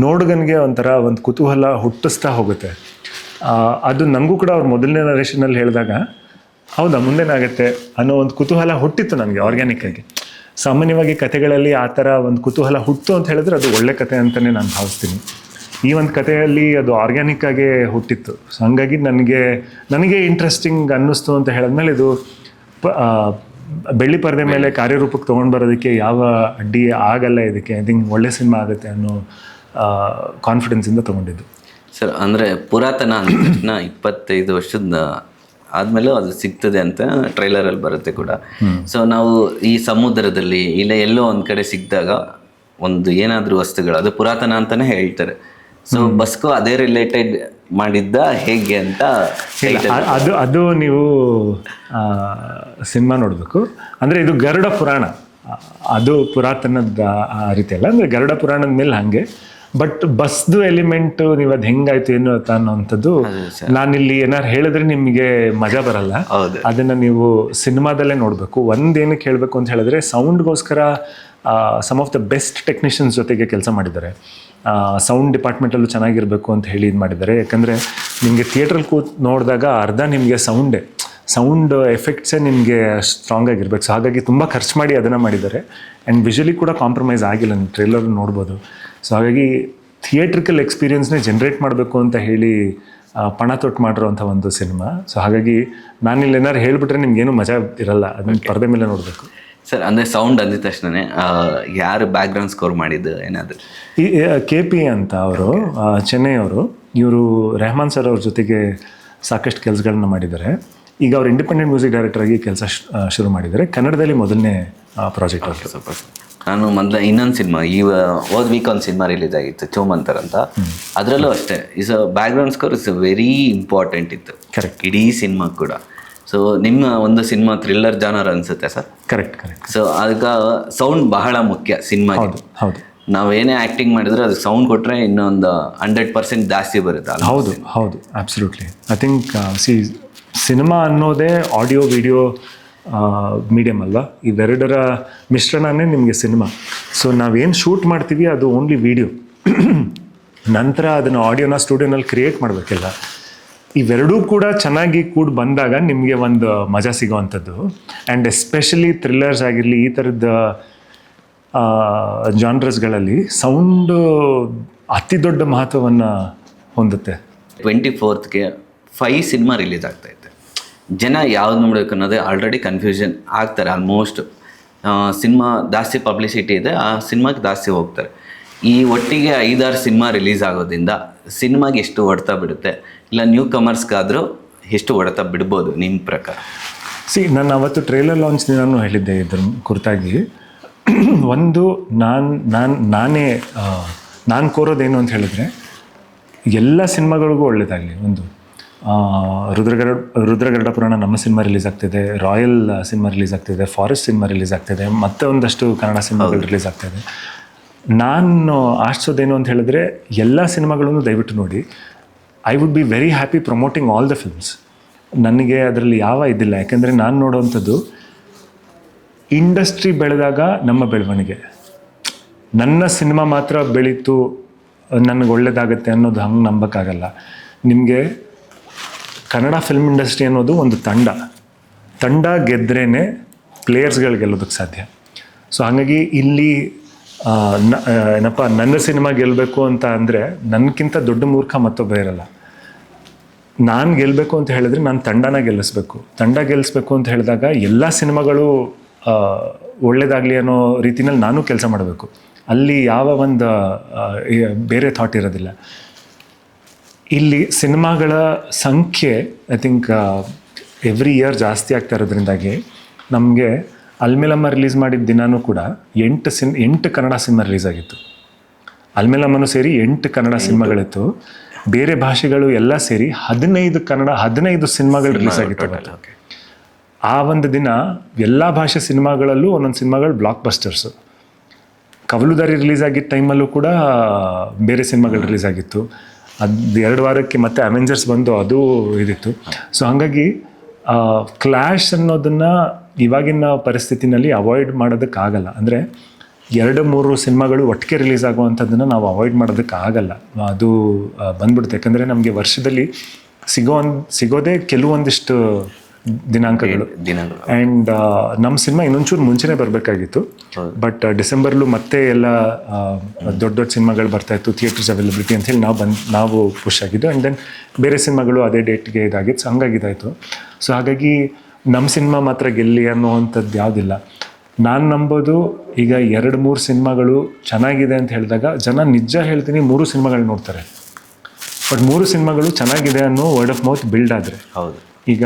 ನೋಡುಗನಿಗೆ ಒಂಥರ ಒಂದು ಕುತೂಹಲ ಹುಟ್ಟಿಸ್ತಾ ಹೋಗುತ್ತೆ. ಅದು ನನಗೂ ಕೂಡ ಅವ್ರು ಮೊದಲನೇ ನರೇಷನಲ್ಲಿ ಹೇಳಿದಾಗ ಹೌದಾ ಮುಂದೇನಾಗುತ್ತೆ ಅನ್ನೋ ಒಂದು ಕುತೂಹಲ ಹುಟ್ಟಿತ್ತು ನನಗೆ ಆರ್ಗ್ಯಾನಿಕ್ಕಾಗಿ. ಸಾಮಾನ್ಯವಾಗಿ ಕಥೆಗಳಲ್ಲಿ ಆ ಥರ ಒಂದು ಕುತೂಹಲ ಹುಟ್ಟು ಅಂತ ಹೇಳಿದ್ರೆ ಅದು ಒಳ್ಳೆ ಕತೆ ಅಂತಲೇ ನಾನು ಭಾವಿಸ್ತೀನಿ. ಈ ಒಂದು ಕಥೆಯಲ್ಲಿ ಅದು ಆರ್ಗ್ಯಾನಿಕ್ಕಾಗೇ ಹುಟ್ಟಿತ್ತು. ಸೊ ಹಂಗಾಗಿ ನನಗೆ ಇಂಟ್ರೆಸ್ಟಿಂಗ್ ಅನ್ನಿಸ್ತು ಅಂತ ಹೇಳಿದ್ಮೇಲೆ ಇದು ಬೆಳ್ಳಿ ಪರದೆ ಮೇಲೆ ಕಾರ್ಯರೂಪಕ್ಕೆ ತೊಗೊಂಡು ಬರೋದಕ್ಕೆ ಯಾವ ಅಡ್ಡಿ ಆಗಲ್ಲ. ಇದಕ್ಕೆ ಐ ಥಿಂಕ್ ಒಳ್ಳೆ ಸಿನಿಮಾ ಆಗುತ್ತೆ ಅನ್ನೋ ಕಾನ್ಫಿಡೆನ್ಸಿಂದ ತೊಗೊಂಡಿದ್ದು. ಸರ್ ಅಂದರೆ ಪುರಾತನ ಅಂದ ತಕ್ಷಣ 25 ವರ್ಷದ ಆದಮೇಲೂ ಅದು ಸಿಗ್ತದೆ ಅಂತ ಟ್ರೈಲರಲ್ಲಿ ಬರುತ್ತೆ ಕೂಡ. ಸೊ ನಾವು ಈ ಸಮುದ್ರದಲ್ಲಿ ಇಲ್ಲ ಎಲ್ಲೋ ಒಂದು ಕಡೆ ಸಿಕ್ಕಿದಾಗ ಒಂದು ಏನಾದರೂ ವಸ್ತುಗಳು ಅದು ಪುರಾತನ ಅಂತಲೇ ಹೇಳ್ತಾರೆ. ಸೊ ಬಸ್ಗೂ ಅದೇ ರಿಲೇಟೆಡ್ ಮಾಡಿದ್ದ ಹೇಗೆ ಅಂತ ಅದು ನೀವು ಸಿನಿಮಾ ನೋಡಬೇಕು. ಅಂದರೆ ಇದು ಗರುಡ ಪುರಾಣ, ಅದು ಪುರಾತನದ ಆ ರೀತಿ ಅಲ್ಲ. ಅಂದರೆ ಗರುಡ ಪುರಾಣದ ಮೇಲೆ ಹಾಗೆ, ಬಟ್ ಬಸ್ದು ಎಲಿಮೆಂಟು ನೀವು ಅದು ಹೆಂಗಾಯ್ತು ಏನು ಅನ್ನೋವಂಥದ್ದು ನಾನಿಲ್ಲಿ ಏನಾರು ಹೇಳಿದ್ರೆ ನಿಮಗೆ ಮಜಾ ಬರಲ್ಲ. ಅದನ್ನು ನೀವು ಸಿನಿಮಾದಲ್ಲೇ ನೋಡಬೇಕು. ಒಂದೇನಕ್ಕೆ ಹೇಳಬೇಕು ಅಂತ ಹೇಳಿದ್ರೆ, ಸೌಂಡ್ಗೋಸ್ಕರ some of the best technicians ಜೊತೆಗೆ ಕೆಲಸ ಮಾಡಿದ್ದಾರೆ. ಸೌಂಡ್ ಡಿಪಾರ್ಟ್ಮೆಂಟಲ್ಲೂ ಚೆನ್ನಾಗಿರಬೇಕು ಅಂತ ಹೇಳಿ ಇದು ಮಾಡಿದ್ದಾರೆ. ಯಾಕಂದರೆ ನಿಮಗೆ ಥಿಯೇಟ್ರಲ್ಲಿ ಕೂತು ನೋಡಿದಾಗ ಅರ್ಧ ನಿಮಗೆ ಸೌಂಡ್ ಎಫೆಕ್ಟ್ಸೇ ನಿಮಗೆ ಸ್ಟ್ರಾಂಗ್ ಆಗಿರ್ಬೇಕು. ಸೊ ಹಾಗಾಗಿ ತುಂಬ ಖರ್ಚು ಮಾಡಿ ಅದನ್ನು ಮಾಡಿದ್ದಾರೆ. ಆ್ಯಂಡ್ ವಿಜುವಲಿ ಕೂಡ ಕಾಂಪ್ರಮೈಸ್ ಆಗಿಲ್ಲ, ನೀವು ಟ್ರೇಲರ್ ನೋಡ್ಬೋದು. ಸೊ ಹಾಗಾಗಿ ಥಿಯೇಟ್ರಿಕಲ್ ಎಕ್ಸ್ಪೀರಿಯನ್ಸ್ನೇ ಜನ್ರೇಟ್ ಮಾಡಬೇಕು ಅಂತ ಹೇಳಿ ಪಣ ತೊಟ್ಟು ಮಾಡಿರೋಂಥ ಒಂದು ಸಿನಿಮಾ. ಸೊ ಹಾಗಾಗಿ ನಾನಿಲ್ಲಿ ಏನಾದ್ರು ಹೇಳಿಬಿಟ್ರೆ ನಿಮ್ಗೇನು ಮಜಾ ಇರಲ್ಲ, ಅದನ್ನ ಪರದೆ ಮೇಲೆ ನೋಡಬೇಕು. ಸರ್ ಅಂದರೆ ಸೌಂಡ್ ಅಂದಿದ ತಕ್ಷಣನೇ ಯಾರು ಬ್ಯಾಕ್ಗ್ರೌಂಡ್ ಸ್ಕೋರ್ ಮಾಡಿದ್ದು ಏನಾದರೂ? ಈ KP ಅಂತ ಅವರು ಚೆನ್ನೈ ಅವರು, ಇವರು ರೆಹಮಾನ್ ಸರ್ ಅವ್ರ ಜೊತೆಗೆ ಸಾಕಷ್ಟು ಕೆಲಸಗಳನ್ನ ಮಾಡಿದ್ದಾರೆ. ಈಗ ಅವ್ರು ಇಂಡಿಪೆಂಡೆಂಟ್ ಮ್ಯೂಸಿಕ್ ಡೈರೆಕ್ಟರ್ ಆಗಿ ಕೆಲಸ ಶುರು ಮಾಡಿದ್ದಾರೆ. ಕನ್ನಡದಲ್ಲಿ ಮೊದಲನೇ ಪ್ರಾಜೆಕ್ಟ್ ಅವರು. ಸೂಪರ್. ನಾನು ಮೊದಲ ಇನ್ನೊಂದು ಸಿನಿಮಾ ಹೋದ ವೀಕ್ ಒಂದು ಸಿನಿಮಾ ರಿಲೀಸ್ ಆಗಿತ್ತು, ಚೋಮಂತರ್ ಅಂತ. ಅದರಲ್ಲೂ ಅಷ್ಟೇ background score is very important ಇತ್ತು. ಕರೆಕ್ಟ್. ಇಡೀ ಸಿನಿಮಾ ಕೂಡ. ಸೊ ನಿಮ್ಮ ಒಂದು ಸಿನಿಮಾ ಥ್ರಿಲ್ಲರ್ ಜಾನರ್ ಅನಿಸುತ್ತೆ ಸರ್? ಕರೆಕ್ಟ್. ಸೊ ಅದಕ್ಕೆ ಸೌಂಡ್ ಬಹಳ ಮುಖ್ಯ ಸಿನಿಮಾಗೆ. ಹೌದು. ನಾವೇನೇ ಆ್ಯಕ್ಟಿಂಗ್ ಮಾಡಿದ್ರೆ ಅದಕ್ಕೆ ಸೌಂಡ್ ಕೊಟ್ಟರೆ ಇನ್ನೊಂದು 100% ಜಾಸ್ತಿ ಬರುತ್ತೆ. ಹೌದು ಅಬ್ಸಲ್ಯೂಟ್ಲಿ. ಐ ಥಿಂಕ್ ಸಿನಿಮಾ ಅನ್ನೋದೇ ಆಡಿಯೋ ವಿಡಿಯೋ ಮೀಡಿಯಮ್ ಅಲ್ವಾ? ಇವೆರಡರ ಮಿಶ್ರಣನೇ ನಿಮಗೆ ಸಿನಿಮಾ. ಸೊ ನಾವೇನು ಶೂಟ್ ಮಾಡ್ತೀವಿ ಅದು ಓನ್ಲಿ ವಿಡಿಯೋ. ನಂತರ ಅದನ್ನು ಆಡಿಯೋನ ಸ್ಟುಡಿಯೋನಲ್ಲಿ ಕ್ರಿಯೇಟ್ ಮಾಡಬೇಕಿಲ್ಲ. ಇವೆರಡೂ ಕೂಡ ಚೆನ್ನಾಗಿ ಕೂಡಿ ಬಂದಾಗ ನಿಮಗೆ ಒಂದು ಮಜಾ ಸಿಗೋವಂಥದ್ದು. ಆ್ಯಂಡ್ ಎಸ್ಪೆಷಲಿ ಥ್ರಿಲ್ಲರ್ಸ್ ಆಗಿರಲಿ, ಈ ಥರದ ಜಾನ್ರಸ್ಗಳಲ್ಲಿ ಸೌಂಡು ಅತಿ ದೊಡ್ಡ ಮಹತ್ವವನ್ನು ಹೊಂದುತ್ತೆ. 24ಗೆ 5 ಸಿನಿಮಾ ರಿಲೀಸ್ ಆಗ್ತಾಯಿದೆ. ಜನ ಯಾವ್ದು ನೋಡಬೇಕು ಅನ್ನೋದೇ ಆಲ್ರೆಡಿ ಕನ್ಫ್ಯೂಷನ್ ಆಗ್ತಾರೆ. ಆಲ್ಮೋಸ್ಟ್ ಸಿನಿಮಾ ಜಾಸ್ತಿ ಪಬ್ಲಿಸಿಟಿ ಇದೆ, ಆ ಸಿನಿಮಾಗೆ ಜಾಸ್ತಿ ಹೋಗ್ತಾರೆ. ಈ ಒಟ್ಟಿಗೆ 5-6 ಸಿನಿಮಾ ರಿಲೀಸ್ ಆಗೋದ್ರಿಂದ ಸಿನಿಮಾಗೆ ಎಷ್ಟು ಹೊಡೆತ ಬಿಡುತ್ತೆ, ಇಲ್ಲ ನ್ಯೂ ಕಮರ್ಸ್ಗಾದರೂ ಎಷ್ಟು ಹೊಡೆತ ಬಿಡ್ಬೋದು ನಿಮ್ಮ ಪ್ರಕಾರ? ನಾನು ಅವತ್ತು ಟ್ರೇಲರ್ ಲಾಂಚ್ ದಿನಾನು ಹೇಳಿದ್ದೆ ಇದ್ರ ಕುರಿತಾಗಿ. ಒಂದು ನಾನು ಕೋರೋದೇನು ಅಂತ ಹೇಳಿದ್ರೆ, ಎಲ್ಲ ಸಿನಿಮಾಗಳಿಗೂ ಒಳ್ಳೆಯದಾಗಲಿ. ಒಂದು ರುದ್ರಗರುಡ ಪುರಾಣ ನಮ್ಮ ಸಿನಿಮಾ ರಿಲೀಸ್ ಆಗ್ತಿದೆ, ರಾಯಲ್ ಸಿನಿಮಾ ರಿಲೀಸ್ ಆಗ್ತಿದೆ, ಫಾರೆಸ್ಟ್ ಸಿನಿಮಾ ರಿಲೀಸ್ ಆಗ್ತಿದೆ, ಮತ್ತೆ ಒಂದಷ್ಟು ಕನ್ನಡ ಸಿನಿಮಾಗಳು ರಿಲೀಸ್ ಆಗ್ತಾಯಿದೆ. ನಾನು ಆಶಿಸೋದೇನು ಅಂತ ಹೇಳಿದ್ರೆ, ಎಲ್ಲ ಸಿನಿಮಾಗಳನ್ನು ದಯವಿಟ್ಟು ನೋಡಿ. I would be very happy promoting all the films. ನನಗೆ ಅದರಲ್ಲಿ ಯಾವ ಇದಿಲ್ಲ. ಯಾಕೆಂದರೆ ನಾನು ನೋಡೋವಂಥದ್ದು ಇಂಡಸ್ಟ್ರಿ ಬೆಳೆದಾಗ ನಮ್ಮ ಬೆಳವಣಿಗೆ. ನನ್ನ ಸಿನಿಮಾ ಮಾತ್ರ ಬೆಳೀತು ನನಗೆ ಒಳ್ಳೆಯದಾಗತ್ತೆ ಅನ್ನೋದು ಹಂಗೆ ನಂಬೋಕ್ಕಾಗಲ್ಲ. ನಿಮಗೆ ಕನ್ನಡ ಫಿಲ್ಮ್ ಇಂಡಸ್ಟ್ರಿ ಅನ್ನೋದು ಒಂದು ತಂಡ ಗೆದ್ರೇ ಪ್ಲೇಯರ್ಸ್ಗಳು ಗೆಲ್ಲೋದಕ್ಕೆ ಸಾಧ್ಯ. ಸೊ ಹಾಗಾಗಿ ಇಲ್ಲಿ ಏನಪ್ಪ, ನನ್ನ ಸಿನಿಮಾ ಗೆಲ್ಲಬೇಕು ಅಂತ ಅಂದರೆ ನನಗಿಂತ ದೊಡ್ಡ ಮೂರ್ಖ ಮತ್ತೊಬ್ಬ ಇರಲ್ಲ. ನಾನು ಗೆಲ್ಲಬೇಕು ಅಂತ ಹೇಳಿದ್ರೆ ನಾನು ತಂಡನ ಗೆಲ್ಲಿಸ್ಬೇಕು. ತಂಡ ಗೆಲ್ಲಿಸ್ಬೇಕು ಅಂತ ಹೇಳಿದಾಗ ಎಲ್ಲ ಸಿನಿಮಾಗಳು ಒಳ್ಳೇದಾಗಲಿ ಅನ್ನೋ ರೀತಿಯಲ್ಲಿ ನಾನು ಕೆಲಸ ಮಾಡಬೇಕು. ಅಲ್ಲಿ ಯಾವ ಒಂದು ಬೇರೆ ಥಾಟ್ ಇರೋದಿಲ್ಲ. ಇಲ್ಲಿ ಸಿನಿಮಾಗಳ ಸಂಖ್ಯೆ ಐ ಥಿಂಕ್ ಎವ್ರಿ ಇಯರ್ ಜಾಸ್ತಿ ಆಗ್ತಾ ಇರೋದ್ರಿಂದಾಗಿ ನಮಗೆ ಅಲ್ಮೇಲಮ್ಮ ರಿಲೀಸ್ ಮಾಡಿದ ದಿನಾನೂ ಕೂಡ 8 ಕನ್ನಡ ಸಿನಿಮಾ ರಿಲೀಸ್ ಆಗಿತ್ತು. ಅಲ್ಮೇಲಮ್ಮನೂ ಸೇರಿ 8 ಕನ್ನಡ ಸಿನಿಮಾಗಳಿತ್ತು. ಬೇರೆ ಭಾಷೆಗಳು ಎಲ್ಲ ಸೇರಿ 15 ಸಿನಿಮಾಗಳು ರಿಲೀಸ್ ಆಗಿತ್ತು. ಆ ಒಂದು ದಿನ ಎಲ್ಲ ಭಾಷೆ ಸಿನಿಮಾಗಳಲ್ಲೂ ಒಂದೊಂದು ಸಿನಿಮಾಗಳು ಬ್ಲಾಕ್ ಬಸ್ಟರ್ಸು. ಕವಲುದಾರಿ ರಿಲೀಸ್ ಆಗಿದ್ದ ಟೈಮಲ್ಲೂ ಕೂಡ ಬೇರೆ ಸಿನಿಮಾಗಳು ರಿಲೀಸ್ ಆಗಿತ್ತು. ಅದು 2 ವಾರಕ್ಕೆ ಮತ್ತೆ ಅವೆಂಜರ್ಸ್ ಬಂದು ಅದು ಇದಿತ್ತು. ಸೊ ಹಾಗಾಗಿ ಕ್ಲ್ಯಾಶ್ ಅನ್ನೋದನ್ನು ಇವಾಗಿನ ಪರಿಸ್ಥಿತಿನಲ್ಲಿ ಅವಾಯ್ಡ್ ಮಾಡೋದಕ್ಕಾಗಲ್ಲ. ಅಂದರೆ 2-3 ಸಿನಿಮಾಗಳು ಒಟ್ಟಿಗೆ ರಿಲೀಸ್ ಆಗುವಂಥದ್ದನ್ನು ನಾವು ಅವಾಯ್ಡ್ ಮಾಡೋದಕ್ಕಾಗಲ್ಲ. ಅದು ಬಂದ್ಬಿಡುತ್ತೆ. ಯಾಕಂದರೆ ನಮಗೆ ವರ್ಷದಲ್ಲಿ ಸಿಗೋದೇ ಕೆಲವೊಂದಿಷ್ಟು ದಿನಾಂಕಗಳು. ಆ್ಯಂಡ್ ನಮ್ಮ ಸಿನಿಮಾ ಇನ್ನೊಂಚೂರು ಮುಂಚೆನೇ ಬರಬೇಕಾಗಿತ್ತು. ಬಟ್ ಡಿಸೆಂಬರ್ಲು ಮತ್ತೆ ಎಲ್ಲ ದೊಡ್ಡ ಸಿನಿಮಾಗಳು ಬರ್ತಾಯಿತ್ತು, ಥಿಯೇಟರ್ಸ್ ಅವೈಲಬಿಲಿಟಿ ಅಂಥೇಳಿ ನಾವು ಪುಷ್ ಆಗಿದ್ದು. ಆ್ಯಂಡ್ ದೆನ್ ಬೇರೆ ಸಿನಿಮಾಗಳು ಅದೇ ಡೇಟ್ಗೆ ಇದಾಗಿತ್ತು. ಸೊ ಹಂಗಾಗಿದ್ದಾಯಿತು. ಸೊ ಹಾಗಾಗಿ ನಮ್ಮ ಸಿನಿಮಾ ಮಾತ್ರ ಗೆಲ್ಲಿ ಅನ್ನೋವಂಥದ್ದು ಯಾವುದಿಲ್ಲ. ನಾನು ನಂಬೋದು ಈಗ 2-3 ಸಿನಿಮಾಗಳು ಚೆನ್ನಾಗಿದೆ ಅಂತ ಹೇಳಿದಾಗ ಜನ ನಿಜ ಹೇಳ್ತೀನಿ 3 ಸಿನಿಮಾಗಳು ನೋಡ್ತಾರೆ. ಬಟ್ 3 ಸಿನಿಮಾಗಳು ಚೆನ್ನಾಗಿದೆ ಅನ್ನೋ ವರ್ಡ್ ಆಫ್ ಮೌತ್ ಬಿಲ್ಡ್ ಆದರೆ, ಹೌದು, ಈಗ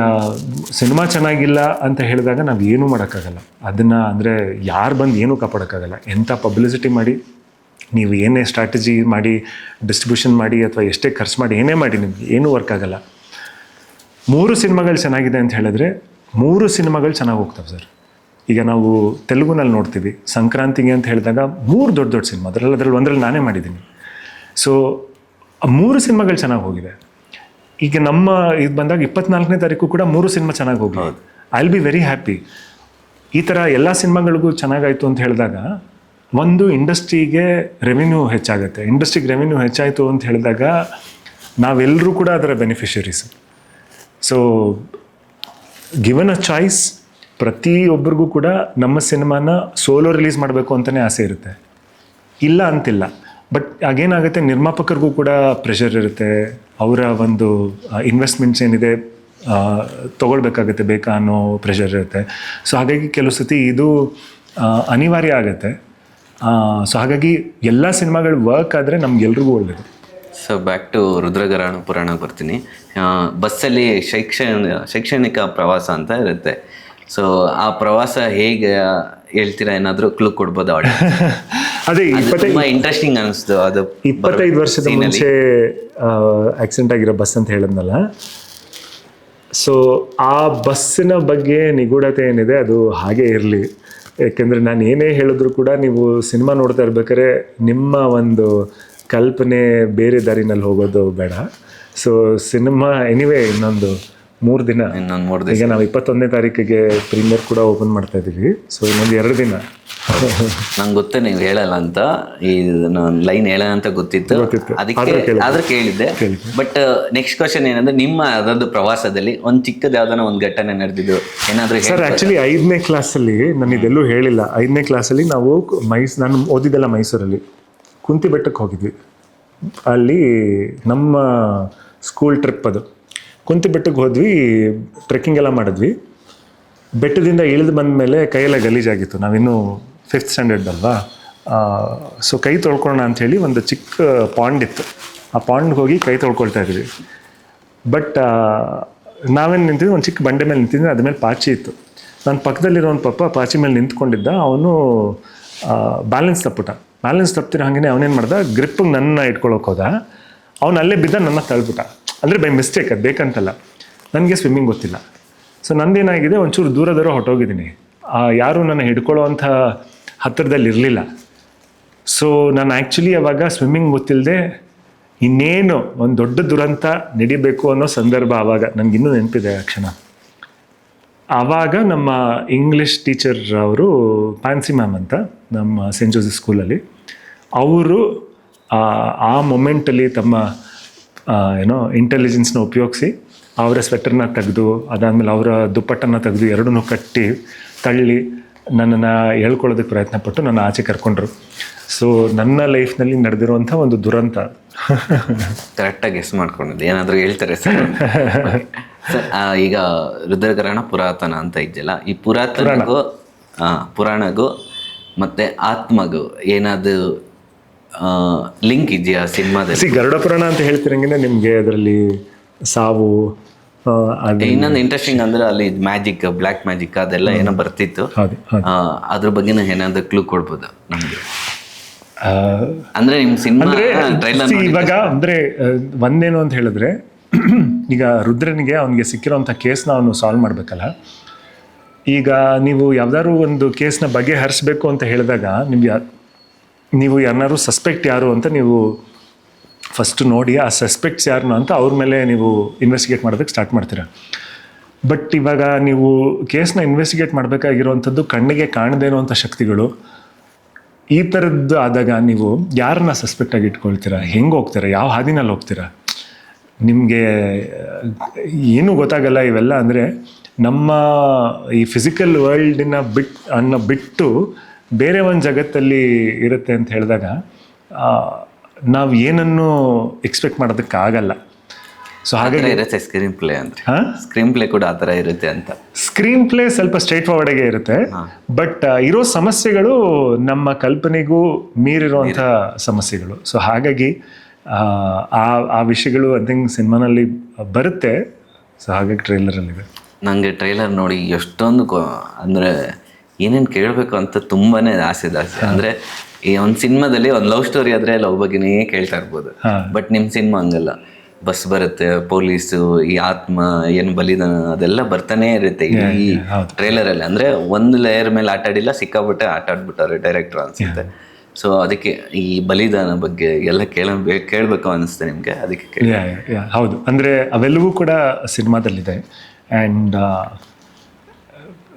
ಸಿನಿಮಾ ಚೆನ್ನಾಗಿಲ್ಲ ಅಂತ ಹೇಳಿದಾಗ ನಾವು ಏನೂ ಮಾಡೋಕ್ಕಾಗಲ್ಲ. ಅದನ್ನು ಅಂದರೆ ಯಾರು ಬಂದು ಏನೂ ಕಾಪಾಡೋಕ್ಕಾಗಲ್ಲ. ಎಂಥ ಪಬ್ಲಿಸಿಟಿ ಮಾಡಿ, ನೀವು ಏನೇ ಸ್ಟ್ರಾಟಜಿ ಮಾಡಿ, ಡಿಸ್ಟ್ರಿಬ್ಯೂಷನ್ ಮಾಡಿ, ಅಥವಾ ಎಷ್ಟೇ ಖರ್ಚು ಮಾಡಿ, ಏನೇ ಮಾಡಿ, ನಿಮಗೆ ಏನೂ ವರ್ಕ್ ಆಗಲ್ಲ. 3 ಸಿನಿಮಾಗಳು ಚೆನ್ನಾಗಿದೆ ಅಂತ ಹೇಳಿದ್ರೆ 3 ಸಿನಿಮಾಗಳು ಚೆನ್ನಾಗಿ ಹೋಗ್ತವೆ ಸರ್. ಈಗ ನಾವು ತೆಲುಗುನಲ್ಲಿ ನೋಡ್ತೀವಿ, ಸಂಕ್ರಾಂತಿಗೆ ಅಂತ ಹೇಳಿದಾಗ 3 ದೊಡ್ಡ ಸಿನಿಮಾ, ಅದರಲ್ಲಿ ಒಂದರಲ್ಲಿ ನಾನೇ ಮಾಡಿದ್ದೀನಿ. ಸೊ 3 ಸಿನಿಮಾಗಳು ಚೆನ್ನಾಗಿ ಹೋಗಿದೆ. ಈಗ ನಮ್ಮ ಇದು ಬಂದಾಗ 24ನೇ ತಾರೀಕು ಕೂಡ 3 ಸಿನಿಮಾ ಚೆನ್ನಾಗಿ ಹೋಗಿದೆ. I will be very happy. ಈ ಥರ ಎಲ್ಲ ಸಿನಿಮಾಗಳಿಗೂ ಚೆನ್ನಾಗಾಯಿತು ಅಂತ ಹೇಳಿದಾಗ ಒಂದು ಇಂಡಸ್ಟ್ರಿಗೆ ರೆವಿನ್ಯೂ ಹೆಚ್ಚಾಗುತ್ತೆ. ಇಂಡಸ್ಟ್ರಿಗೆ ರೆವಿನ್ಯೂ ಹೆಚ್ಚಾಯಿತು ಅಂತ ಹೇಳಿದಾಗ ನಾವೆಲ್ಲರೂ ಕೂಡ ಅದರ beneficiaries. So given a choice, ಪ್ರತಿಯೊಬ್ಬರಿಗೂ ಕೂಡ ನಮ್ಮ ಸಿನಿಮಾನ ಸೋಲೋ ರಿಲೀಸ್ ಮಾಡಬೇಕು ಅಂತಲೇ ಆಸೆ ಇರುತ್ತೆ, ಇಲ್ಲ ಅಂತಿಲ್ಲ. ಬಟ್ ಆಗೇನಾಗುತ್ತೆ, ನಿರ್ಮಾಪಕರಿಗೂ ಕೂಡ ಪ್ರೆಷರ್ ಇರುತ್ತೆ, ಅವರ ಒಂದು ಇನ್ವೆಸ್ಟ್ಮೆಂಟ್ಸ್ ಏನಿದೆ ತೊಗೊಳ್ಬೇಕಾಗತ್ತೆ ಬೇಕಾ ಅನ್ನೋ ಪ್ರೆಷರ್ ಇರುತ್ತೆ. ಸೊ ಹಾಗಾಗಿ ಕೆಲವು ಸತಿ ಇದು ಅನಿವಾರ್ಯ ಆಗುತ್ತೆ. ಸೊ ಹಾಗಾಗಿ ಎಲ್ಲ ಸಿನಿಮಾಗಳು ವರ್ಕ್ ಆದರೆ ನಮ್ಗೆಲ್ರಿಗೂ ಒಳ್ಳೆಯದು. ಸೊ ಬ್ಯಾಕ್ ಟು ರುದ್ರಗರಾಣ ಪುರಾಣಕ್ಕೆ ಬರ್ತೀನಿ. ಬಸ್ಸಲ್ಲಿ ಶೈಕ್ಷಣಿಕ ಪ್ರವಾಸ ಅಂತ ಇರುತ್ತೆ. ಸೊ ಆ ಪ್ರವಾಸ ಹೇಗೆ ಹೇಳ್ತೀರಾ, ಏನಾದರೂ ಕ್ಲೂ ಕೊಡ್ಬೋದು? ಅದೇ ತುಂಬ ಇಂಟ್ರೆಸ್ಟಿಂಗ್ ಅನಿಸ್ತು. ಅದು 25 ವರ್ಷದ ಮುಂಚೆ ಆಕ್ಸಿಡೆಂಟ್ ಆಗಿರೋ ಬಸ್ ಅಂತ ಹೇಳಿದ್ನಲ್ಲ. ಸೊ ಆ ಬಸ್ಸಿನ ಬಗ್ಗೆ ನಿಗೂಢತೆ ಏನಿದೆ ಅದು ಹಾಗೇ ಇರಲಿ. ಯಾಕೆಂದರೆ ನಾನು ಏನೇ ಹೇಳಿದ್ರು ಕೂಡ ನೀವು ಸಿನಿಮಾ ನೋಡ್ತಾ ಇರ್ಬೇಕಾದ್ರೆ ನಿಮ್ಮ ಒಂದು ಕಲ್ಪನೆ ಬೇರೆ ದಾರಿನಲ್ಲಿ ಹೋಗೋದು ಬೇಡ. ಸೊ ಸಿನಿಮಾ ಎನಿವೇ ಇನ್ನೊಂದು 3 ದಿನ, ಈಗ ನಾವು 21ನೇ ತಾರೀಕಿಗೆ ಪ್ರೀಮಿಯರ್ ಕೂಡ ಓಪನ್ ಮಾಡ್ತಾ ಇದ್ದೀವಿ. ಸೊ ಇನ್ನೊಂದು 2 ದಿನ. ನಂಗೆ ಗೊತ್ತೇ ನೀವು ಹೇಳಲ್ಲ ಅಂತ, ಈ ಲೈನ್ ಹೇಳೋಣ ಅಂತ ಗೊತ್ತಿತ್ತು, ಅದಕ್ಕೆ ಕೇಳಿದ್ದೆ. ಬಟ್ ನೆಕ್ಸ್ಟ್ ಕ್ವಶನ್ ಏನಂದ್ರೆ, ನಿಮ್ಮ ಅದೊಂದು ಪ್ರವಾಸದಲ್ಲಿ ಒಂದು ಚಿಕ್ಕದ ಯಾವ್ದಾನ ಒಂದು ಘಟನೆ ನಡೆದಿದ್ದು ಏನಾದರೂ? ಸರ್ ಆ್ಯಕ್ಚುಲಿ 5ನೇ ಕ್ಲಾಸಲ್ಲಿ ನಾನು ಇದೆಲ್ಲೂ ಹೇಳಿಲ್ಲ. 5ನೇ ಕ್ಲಾಸಲ್ಲಿ ನಾವು ನಾನು ಓದಿದ್ದೆಲ್ಲ ಮೈಸೂರಲ್ಲಿ ಕುಂತಿ ಬೆಟ್ಟಕ್ಕೆ ಹೋಗಿದ್ವಿ. ಅಲ್ಲಿ ನಮ್ಮ ಸ್ಕೂಲ್ ಟ್ರಿಪ್ ಅದು. ಕುಂತಿ ಬೆಟ್ಟಕ್ಕೆ ಹೋದ್ವಿ, ಟ್ರೆಕ್ಕಿಂಗ್ ಎಲ್ಲ ಮಾಡಿದ್ವಿ. ಬೆಟ್ಟದಿಂದ ಇಳಿದು ಬಂದ ಮೇಲೆ ಕೈಯೆಲ್ಲ ಗಲೀಜಾಗಿತ್ತು. ನಾವಿನ್ನೂ 5th ಸ್ಟ್ಯಾಂಡರ್ಡ್ ಅಲ್ವಾ. ಸೊ ಕೈ ತೊಳ್ಕೊಳ್ಳೋಣ ಅಂಥೇಳಿ ಒಂದು ಚಿಕ್ಕ ಪಾಂಡ್ ಇತ್ತು. ಆ ಪಾಂಡ್ಗೆ ಹೋಗಿ ಕೈ ತೊಳ್ಕೊಳ್ತಾ ಇದ್ವಿ. ಬಟ್ ನಾವೇನು ನಿಂತಿದ್ವಿ, ಒಂದು ಚಿಕ್ಕ ಬಂಡೆ ಮೇಲೆ ನಿಂತಿದ್ವಿ. ಅದ್ರ ಮೇಲೆ ಪಾಚಿ ಇತ್ತು. ನನ್ನ ಪಕ್ಕದಲ್ಲಿರೋ ಒಂದು ಪಪ್ಪ ಪಾಚಿ ಮೇಲೆ ನಿಂತ್ಕೊಂಡಿದ್ದ. ಅವನು ಬ್ಯಾಲೆನ್ಸ್ ತಪ್ಪಿರೋ ಹಾಗೆ ಅವನೇನು ಮಾಡ್ದ, ಗ್ರಿಪ್ಪಿಗೆ ನನ್ನ ಇಟ್ಕೊಳ್ಳೋಕೆ ಹೋದ. ಅವನು ಅಲ್ಲೇ ಬಿದ್ದ, ನನ್ನ ತಳ್ಬಿಟ್ಟ. ಅಂದರೆ ಬೈ ಮಿಸ್ಟೇಕ್, ಅದು ಬೇಕಂತಲ್ಲ. ನನಗೆ ಸ್ವಿಮ್ಮಿಂಗ್ ಗೊತ್ತಿಲ್ಲ. ಸೊ ನಂದೇನಾಗಿದೆ, ಒಂಚೂರು ದೂರ ಹೊರಟೋಗಿದ್ದೀನಿ. ಯಾರೂ ನನ್ನ ಹಿಡ್ಕೊಳ್ಳೋ ಅಂಥ ಹತ್ತಿರದಲ್ಲಿ ಇರಲಿಲ್ಲ. ಸೊ ನಾನು ಆ್ಯಕ್ಚುಲಿ ಅವಾಗ ಸ್ವಿಮ್ಮಿಂಗ್ ಗೊತ್ತಿಲ್ಲದೆ ಇನ್ನೇನು ಒಂದು ದೊಡ್ಡ ದುರಂತ ನಡಿಬೇಕು ಅನ್ನೋ ಸಂದರ್ಭ. ಆವಾಗ ನನಗಿನ್ನೂ ನೆನಪಿದೆ ಆ ಕ್ಷಣ. ಆವಾಗ ನಮ್ಮ ಇಂಗ್ಲೀಷ್ ಟೀಚರ್ ಅವರು, ಪ್ಯಾನ್ಸಿ ಮ್ಯಾಮ್ ಅಂತ, ನಮ್ಮ ಸೆಂಟ್ ಜೋಸೆಫ್ ಸ್ಕೂಲಲ್ಲಿ, ಅವರು ಆ ಮೊಮೆಂಟಲ್ಲಿ ತಮ್ಮ ಇಂಟೆಲಿಜೆನ್ಸ್ನ ಉಪಯೋಗಿಸಿ ಅವರ ಸ್ವೆಟರ್ನ ತೆಗೆದು, ಅದಾದಮೇಲೆ ಅವರ ದುಪ್ಪಟ್ಟನ್ನು ತೆಗೆದು ಎರಡನ್ನೂ ಕಟ್ಟಿ ತಳ್ಳಿ ನನ್ನನ್ನು ಹೇಳ್ಕೊಳ್ಳೋದಕ್ಕೆ ಪ್ರಯತ್ನಪಟ್ಟು ನನ್ನ ಆಚೆ ಕರ್ಕೊಂಡ್ರು. ಸೊ ನನ್ನ ಲೈಫ್ನಲ್ಲಿ ನಡೆದಿರುವಂಥ ಒಂದು ದುರಂತ. ಕರೆಕ್ಟಾಗಿ ಗೆಸ್ ಮಾಡ್ಕೊಂಡಿದ್ದೆ. ಏನಾದರೂ ಹೇಳ್ತಾರೆ ಸರ್? ಈಗ ರುದ್ರಗರಾಣ ಪುರಾತನ ಅಂತ ಇದೆಯಲ್ಲ, ಈ ಪುರಾಣಗೂ ಮತ್ತು ಆತ್ಮಗೂ ಏನಾದರೂ ಲಿಂಕ್ ಇದೆಯಾ ಸಿನಿಮಾದಲ್ಲಿ? ಗರುಡ ಪುರಾಣ ಅಂತ ಹೇಳ್ತಿರಂಗೆ ನಿಮಗೆ ಅದರಲ್ಲಿ ಸಾವು, ಇನ್ನೊಂದು ಇಂಟ್ರೆಸ್ಟಿಂಗ್ ಅಂದ್ರೆ ಅಲ್ಲಿ ಮ್ಯಾಜಿಕ್, ಬ್ಲ್ಯಾಕ್ ಮ್ಯಾಜಿಕ್ ಅದೆಲ್ಲ ಏನೋ ಬರ್ತಿತ್ತು. ಅದ್ರ ಬಗ್ಗೆ ಏನಾದ್ರು ಕ್ಲೂ ಕೊಡ್ಬೋದು ನಮಗೆ? ಅಂದ್ರೆ ನಿಮ್ಮ ಸಿನಿಮಾ ಇವಾಗ ಅಂದ್ರೆ ಒಂದೇನು ಅಂತ ಹೇಳಿದ್ರೆ, ಈಗ ರುದ್ರನಿಗೆ ಅವನಿಗೆ ಸಿಕ್ಕಿರೋಂಥ ಕೇಸ್ನ ಅವನು ಸಾಲ್ವ್ ಮಾಡಬೇಕಲ್ಲ. ಈಗ ನೀವು ಯಾವ್ದಾದ್ರು ಒಂದು ಕೇಸ್ನ ಬಗೆಹರಿಸ್ಬೇಕು ಅಂತ ಹೇಳಿದಾಗ ನೀವು ಯಾರನ್ನಾರು ಸಸ್ಪೆಕ್ಟ್ ಯಾರು ಅಂತ ನೀವು ಫಸ್ಟ್ ನೋಡಿ, ಆ ಸಸ್ಪೆಕ್ಟ್ಸ್ ಯಾರನ್ನ ಅಂತ ಅವ್ರ ಮೇಲೆ ನೀವು ಇನ್ವೆಸ್ಟಿಗೇಟ್ ಮಾಡೋದಕ್ಕೆ ಸ್ಟಾರ್ಟ್ ಮಾಡ್ತೀರಾ. ಬಟ್ ಇವಾಗ ನೀವು ಕೇಸ್ನ ಇನ್ವೆಸ್ಟಿಗೇಟ್ ಮಾಡಬೇಕಾಗಿರುವಂಥದ್ದು ಕಣ್ಣಿಗೆ ಕಾಣದೇ ಇರುವಂಥ ಶಕ್ತಿಗಳು. ಈ ಥರದ್ದು ಆದಾಗ ನೀವು ಯಾರನ್ನ ಸಸ್ಪೆಕ್ಟಾಗಿ ಇಟ್ಕೊಳ್ತೀರಾ? ಹೆಂಗೆ ಹೋಗ್ತೀರಾ? ಯಾವ ಹಾದಿನಲ್ಲಿ ಹೋಗ್ತೀರಾ? ನಿಮಗೆ ಏನೂ ಗೊತ್ತಾಗಲ್ಲ ಇವೆಲ್ಲ. ಅಂದರೆ ನಮ್ಮ ಈ ಫಿಸಿಕಲ್ ವರ್ಲ್ಡಿನ ಬಿಟ್ಟು ಬೇರೆ ಒಂದು ಜಗತ್ತಲ್ಲಿ ಇರುತ್ತೆ ಅಂತ ಹೇಳಿದಾಗ ನಾವು ಏನನ್ನು ಎಕ್ಸ್ಪೆಕ್ಟ್ ಮಾಡೋದಕ್ಕಾಗಲ್ಲ. ಸೊ ಹಾಗಾಗಿ ಇರುತ್ತೆ ಸ್ಕ್ರೀನ್ ಪ್ಲೇ ಅಂದರೆ. ಸ್ಕ್ರೀನ್ ಪ್ಲೇ ಕೂಡ ಆ ಥರ ಇರುತ್ತೆ ಅಂತ. ಸ್ಕ್ರೀನ್ ಪ್ಲೇ ಸ್ವಲ್ಪ ಸ್ಟ್ರೈಟ್ ಫಾರ್ವರ್ಡಾಗೆ ಇರುತ್ತೆ. ಬಟ್ ಇರೋ ಸಮಸ್ಯೆಗಳು ನಮ್ಮ ಕಲ್ಪನೆಗೂ ಮೀರಿರುವಂಥ ಸಮಸ್ಯೆಗಳು. ಸೊ ಹಾಗಾಗಿ ಆ ವಿಷಯಗಳು ಐ ಥಿಂಕ್ ಸಿನಿಮಾನಲ್ಲಿ ಬರುತ್ತೆ. ಸೊ ಹಾಗಾಗಿ ಟ್ರೈಲರಲ್ಲಿದೆ. ನನಗೆ ಟ್ರೈಲರ್ ನೋಡಿ ಎಷ್ಟೊಂದು ಅಂದರೆ ಏನೇನು ಕೇಳಬೇಕು ಅಂತ ತುಂಬಾ ಆಸೆ. ಅಂದರೆ ಈ ಒಂದು ಸಿನಿಮಾದಲ್ಲಿ ಒಂದು ಲವ್ ಸ್ಟೋರಿ ಆದರೆ ಲವ್ ಬಗ್ಗೆನೇ ಕೇಳ್ತಾ ಇರ್ಬೋದು. ಬಟ್ ನಿಮ್ಮ ಸಿನಿಮಾ ಹಂಗಲ್ಲ. ಬಸ್ ಬರುತ್ತೆ, ಪೊಲೀಸು, ಈ ಆತ್ಮ ಏನು ಬಲಿದಾನ ಅದೆಲ್ಲ ಬರ್ತಾನೆ ಇರುತ್ತೆ ಈ ಟ್ರೈಲರಲ್ಲಿ. ಅಂದರೆ ಒಂದು ಲೇಯರ್ ಮೇಲೆ ಆಟಾಡಿಲ್ಲ, ಸಿಕ್ಕಾಬಿಟ್ಟೆ ಆಟಾಡ್ಬಿಟ್ಟವ್ರೆ ಡೈರೆಕ್ಟ್ರು ಅನಿಸುತ್ತೆ. ಸೊ ಅದಕ್ಕೆ ಈ ಬಲಿದಾನ ಬಗ್ಗೆ ಎಲ್ಲ ಕೇಳಬೇಕು ಅನ್ನಿಸ್ತೆ ನಿಮಗೆ, ಅದಕ್ಕೆ ಹೌದು. ಅಂದರೆ ಅವೆಲ್ಲವೂ ಕೂಡ ಸಿನಿಮಾದಲ್ಲಿದೆ. ಆ್ಯಂಡ್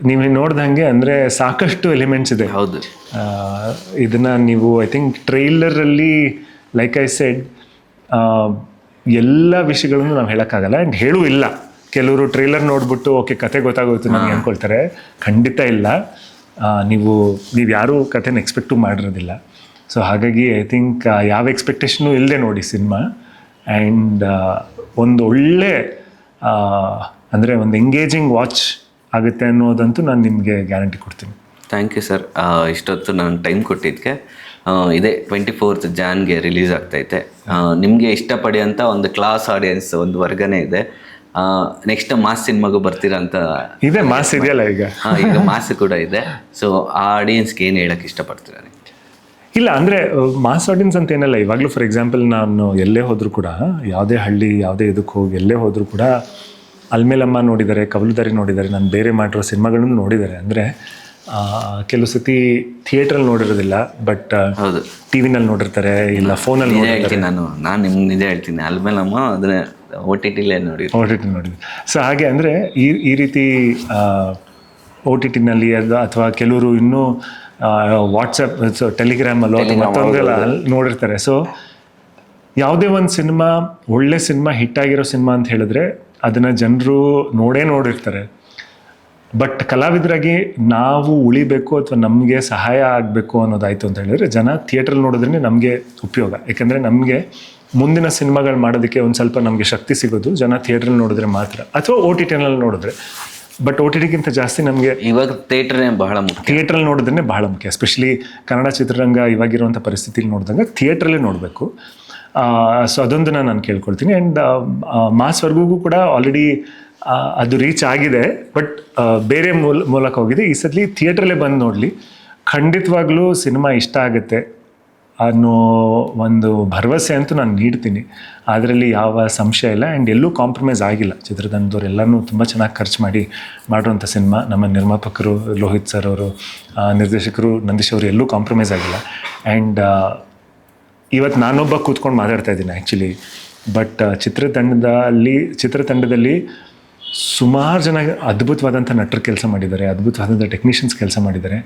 ನೀವು ನೋಡ್ದಂಗೆ ಅಂದರೆ ಸಾಕಷ್ಟು ಎಲಿಮೆಂಟ್ಸ್ ಇದೆ. ಹೌದು. ಇದನ್ನು ನೀವು ಐ ಥಿಂಕ್ ಟ್ರೈಲರಲ್ಲಿ ಲೈಕ್ ಐ ಸೆಡ್ ಎಲ್ಲ ವಿಷಯಗಳನ್ನು ನಾವು ಹೇಳೋಕ್ಕಾಗಲ್ಲ. ಆ್ಯಂಡ್ ಹೇಳೂ ಇಲ್ಲ. ಕೆಲವರು ಟ್ರೈಲರ್ ನೋಡ್ಬಿಟ್ಟು ಓಕೆ ಕತೆ ಗೊತ್ತಾಗೋಯ್ತು ನನಗೆ ಅಂದ್ಕೊಳ್ತಾರೆ. ಖಂಡಿತ ಇಲ್ಲ. ನೀವು ಯಾರೂ ಕತೆನ ಎಕ್ಸ್ಪೆಕ್ಟು ಮಾಡಿರೋದಿಲ್ಲ. ಸೊ ಹಾಗಾಗಿ ಐ ಥಿಂಕ್ ಯಾವ ಎಕ್ಸ್ಪೆಕ್ಟೇಷನು ಇಲ್ಲದೆ ನೋಡಿ ಸಿನಿಮಾ. ಆ್ಯಂಡ್ ಒಂದು ಒಳ್ಳೆ ಅಂದರೆ ಒಂದು ಎಂಗೇಜಿಂಗ್ ವಾಚ್ ಆಗುತ್ತೆ ಅನ್ನೋದಂತೂ ನಾನು ನಿಮಗೆ ಗ್ಯಾರಂಟಿ ಕೊಡ್ತೀನಿ. Thank you sir. ಇಷ್ಟೊತ್ತು ನಾನು ಟೈಮ್ ಕೊಟ್ಟಿದ್ದಕ್ಕೆ. ಇದೇ 24th ಜಾನ್ಗೆ ರಿಲೀಸ್ ಆಗ್ತೈತೆ. ನಿಮಗೆ ಇಷ್ಟಪಡಿಯೋಂಥ ಒಂದು ಕ್ಲಾಸ್ ಆಡಿಯನ್ಸ್ ಒಂದು ವರ್ಗನೇ ಇದೆ. ನೆಕ್ಸ್ಟ್ ಮಾಸ್ ಸಿನಿಮಾಗೂ ಬರ್ತೀರಾ ಅಂತ ಇದೆ. ಮಾಸ್ ಇದೆಯಲ್ಲ ಈಗ ಮಾಸ್ ಕೂಡ ಇದೆ. ಸೊ ಆ ಆಡಿಯನ್ಸ್ಗೆ ಏನು ಹೇಳಕ್ಕೆ ಇಷ್ಟಪಡ್ತೀರಾ? ಇಲ್ಲ ಅಂದರೆ ಮಾಸ್ ಆಡಿಯನ್ಸ್ ಅಂತ ಏನಲ್ಲ. ಇವಾಗಲೂ ಫಾರ್ ಎಕ್ಸಾಂಪಲ್ ನಾನು ಎಲ್ಲೇ ಹೋದರೂ ಕೂಡ, ಯಾವುದೇ ಹಳ್ಳಿ ಯಾವುದೇ ಇದಕ್ಕೆ ಹೋಗಿ ಎಲ್ಲೇ ಹೋದರೂ ಕೂಡ ಅಲ್ಮೇಲಮ್ಮ ನೋಡಿದ್ದಾರೆ, ಕವಲುದಾರಿ ನೋಡಿದ್ದಾರೆ, ನಾನು ಬೇರೆ ಮಾಡಿರೋ ಸಿನಿಮಾಗಳನ್ನು ನೋಡಿದ್ದಾರೆ. ಅಂದರೆ ಕೆಲವು ಸತಿ ಥಿಯೇಟ್ರಲ್ಲಿ ನೋಡಿರೋದಿಲ್ಲ, ಬಟ್ ಹೌದು ಟಿ ವಿನಲ್ಲಿ ನೋಡಿರ್ತಾರೆ, ಇಲ್ಲ ಫೋನಲ್ಲಿ ಹೇಳ್ತೀನಿ. ನಾನು ನಿಮ್ಗೆ ನಿಜ ಹೇಳ್ತೀನಿ, ಅಲ್ಮೇಲಮ್ಮ ಅದನ್ನ OTT ನೋಡಿದ್ವಿ. ಸೊ ಹಾಗೆ ಅಂದರೆ ಈ ರೀತಿ OTTನಲ್ಲಿ ಅಥವಾ ಕೆಲವರು ಇನ್ನೂ ವಾಟ್ಸಪ್, ಟೆಲಿಗ್ರಾಮಲ್ಲೋ ಮತ್ತೊಂದೆಲ್ಲ ನೋಡಿರ್ತಾರೆ. ಸೊ ಯಾವುದೇ ಒಂದು ಸಿನಿಮಾ ಒಳ್ಳೆ ಸಿನಿಮಾ, ಹಿಟ್ಟಾಗಿರೋ ಸಿನಿಮಾ ಅಂತ ಹೇಳಿದ್ರೆ ಅದನ್ನು ಜನರು ನೋಡಿರ್ತಾರೆ. ಬಟ್ ಕಲಾವಿದರಾಗಿ ನಾವು ಉಳಿಬೇಕು ಅಥವಾ ನಮಗೆ ಸಹಾಯ ಆಗಬೇಕು ಅನ್ನೋದಾಯಿತು ಅಂತ ಹೇಳಿದ್ರೆ ಜನ ಥಿಯೇಟ್ರಲ್ಲಿ ನೋಡಿದ್ರೆ ನಮಗೆ ಉಪಯೋಗ. ಯಾಕೆಂದರೆ ನಮಗೆ ಮುಂದಿನ ಸಿನಿಮಾಗಳು ಮಾಡೋದಕ್ಕೆ ಒಂದು ಸ್ವಲ್ಪ ನಮಗೆ ಶಕ್ತಿ ಸಿಗೋದು ಜನ ಥಿಯೇಟ್ರಲ್ಲಿ ನೋಡಿದ್ರೆ ಮಾತ್ರ, ಅಥವಾ OTTನಲ್ಲಿ ನೋಡಿದ್ರೆ. ಬಟ್ OTTಗಿಂತ ಜಾಸ್ತಿ ನಮಗೆ ಇವಾಗ ಥಿಯೇಟ್ರೇ ಬಹಳ ಮುಖ್ಯ. ಥಿಯೇಟ್ರಲ್ಲಿ ನೋಡಿದ್ರೆ ಬಹಳ ಮುಖ್ಯ. ಎಸ್ಪೆಷಲಿ ಕನ್ನಡ ಚಿತ್ರರಂಗ ಇವಾಗಿರುವಂಥ ಪರಿಸ್ಥಿತಿಲಿ ನೋಡಿದಂಗೆ ಥಿಯೇಟ್ರಲ್ಲೇ ನೋಡಬೇಕು. ಸೊ ಅದೊಂದು ನಾನು ಕೇಳ್ಕೊಳ್ತೀನಿ. ಆ್ಯಂಡ್ ಮಾಸ್ವರ್ಗೂ ಕೂಡ ಆಲ್ರೆಡಿ ಅದು ರೀಚ್ ಆಗಿದೆ, ಬಟ್ ಬೇರೆ ಮೂಲಕ ಹೋಗಿದೆ. ಈ ಸತಿ ಥಿಯೇಟ್ರಲ್ಲೇ ಬಂದು ನೋಡಲಿ, ಖಂಡಿತವಾಗ್ಲೂ ಸಿನಿಮಾ ಇಷ್ಟ ಆಗುತ್ತೆ ಅನ್ನೋ ಒಂದು ಭರವಸೆ ಅಂತೂ ನಾನು ನೀಡ್ತೀನಿ. ಅದರಲ್ಲಿ ಯಾವ ಸಂಶಯ ಇಲ್ಲ. ಆ್ಯಂಡ್ ಎಲ್ಲೂ ಕಾಂಪ್ರಮೈಸ್ ಆಗಿಲ್ಲ. ಚಿತ್ರತಂಡದವ್ರು ಎಲ್ಲನೂ ತುಂಬ ಚೆನ್ನಾಗಿ ಖರ್ಚು ಮಾಡುವಂಥ ಸಿನಿಮಾ. ನಮ್ಮ ನಿರ್ಮಾಪಕರು ಲೋಹಿತ್ ಸರ್ ಅವರು, ನಿರ್ದೇಶಕರು ನಂದೀಶ್ ಅವರು ಎಲ್ಲೂ ಕಾಂಪ್ರಮೈಸ್ ಆಗಿಲ್ಲ. ಆ್ಯಂಡ್ ಇವತ್ತು ನಾನೊಬ್ಬ ಕೂತ್ಕೊಂಡು ಮಾತಾಡ್ತಾ ಇದ್ದೀನಿ ಆ್ಯಕ್ಚುಲಿ, ಬಟ್ ಚಿತ್ರತಂಡದಲ್ಲಿ ಸುಮಾರು ಜನ ಅದ್ಭುತವಾದಂಥ ನಟರು ಕೆಲಸ ಮಾಡಿದ್ದಾರೆ, ಅದ್ಭುತವಾದಂಥ ಟೆಕ್ನಿಷಿಯನ್ಸ್ ಕೆಲಸ ಮಾಡಿದ್ದಾರೆ.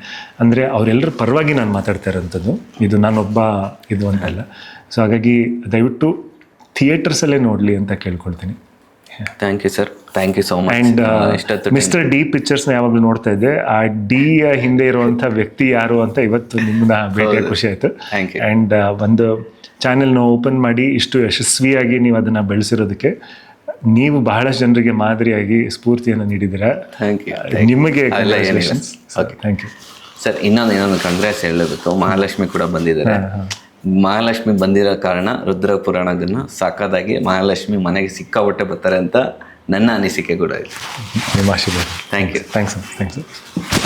ಅಂದರೆ ಅವರೆಲ್ಲರ ಪರವಾಗಿ ನಾನು ಮಾತಾಡ್ತಾ ಇರೋಂಥದ್ದು, ಇದು ನಾನೊಬ್ಬ ಇದು ಅಂತಲ್ಲ. ಸೊ ಹಾಗಾಗಿ ದಯವಿಟ್ಟು ಥಿಯೇಟರ್ಸಲ್ಲೇ ನೋಡಲಿ ಅಂತ ಕೇಳ್ಕೊಳ್ತೀನಿ. Thank you sir, thank you so much. And mister D ಪಿಕ್ಚರ್ಸ್ನ ಯಾವಾಗಲೂ ನೋಡ್ತಾ ಇದ್ದೆ. ಆ ಡಿಯ ಹಿಂದೆ ಇರುವಂಥ ವ್ಯಕ್ತಿ ಯಾರು ಅಂತ ಇವತ್ತು ನಿಮ್ಮನ್ನ ಭೇಟಿಯಾಗಿ ಖುಷಿ ಆಯಿತು. ಆ್ಯಂಡ್ ಒಂದು ಚಾನೆಲ್ನ ಓಪನ್ ಮಾಡಿ ಇಷ್ಟು ಯಶಸ್ವಿಯಾಗಿ ನೀವು ಅದನ್ನು ಬೆಳೆಸಿರೋದಕ್ಕೆ ನೀವು ಬಹಳಷ್ಟು ಜನರಿಗೆ ಮಾದರಿಯಾಗಿ ಸ್ಫೂರ್ತಿಯನ್ನು ನೀಡಿದ್ದೀರಾ. ನಿಮಗೆ ಥ್ಯಾಂಕ್ ಯು ಸರ್. ಇನ್ನೊಂದು ಕಂಗ್ರಾಟ್ಸ್ ಹೇಳಬೇಕು. ಮಹಾಲಕ್ಷ್ಮಿ ಕೂಡ ಬಂದಿದ್ದಾರೆ. ಮಹಾಲಕ್ಷ್ಮಿ ಬಂದಿರೋ ಕಾರಣ ರುದ್ರ ಪುರಾಣದನ್ನು ಸಾಕಾದಾಗಿ ಮಹಾಲಕ್ಷ್ಮಿ ಮನೆಗೆ ಸಿಕ್ಕಾಪಟ್ಟೆ ಬರ್ತಾರೆ ಅಂತ ನನ್ನ ಅನಿಸಿಕೆ ಕೂಡ ಇದೆ. ನಿಮ್ಮ ಆಶೀರ್ವಾದ. Thank you. ಥ್ಯಾಂಕ್ಸ್.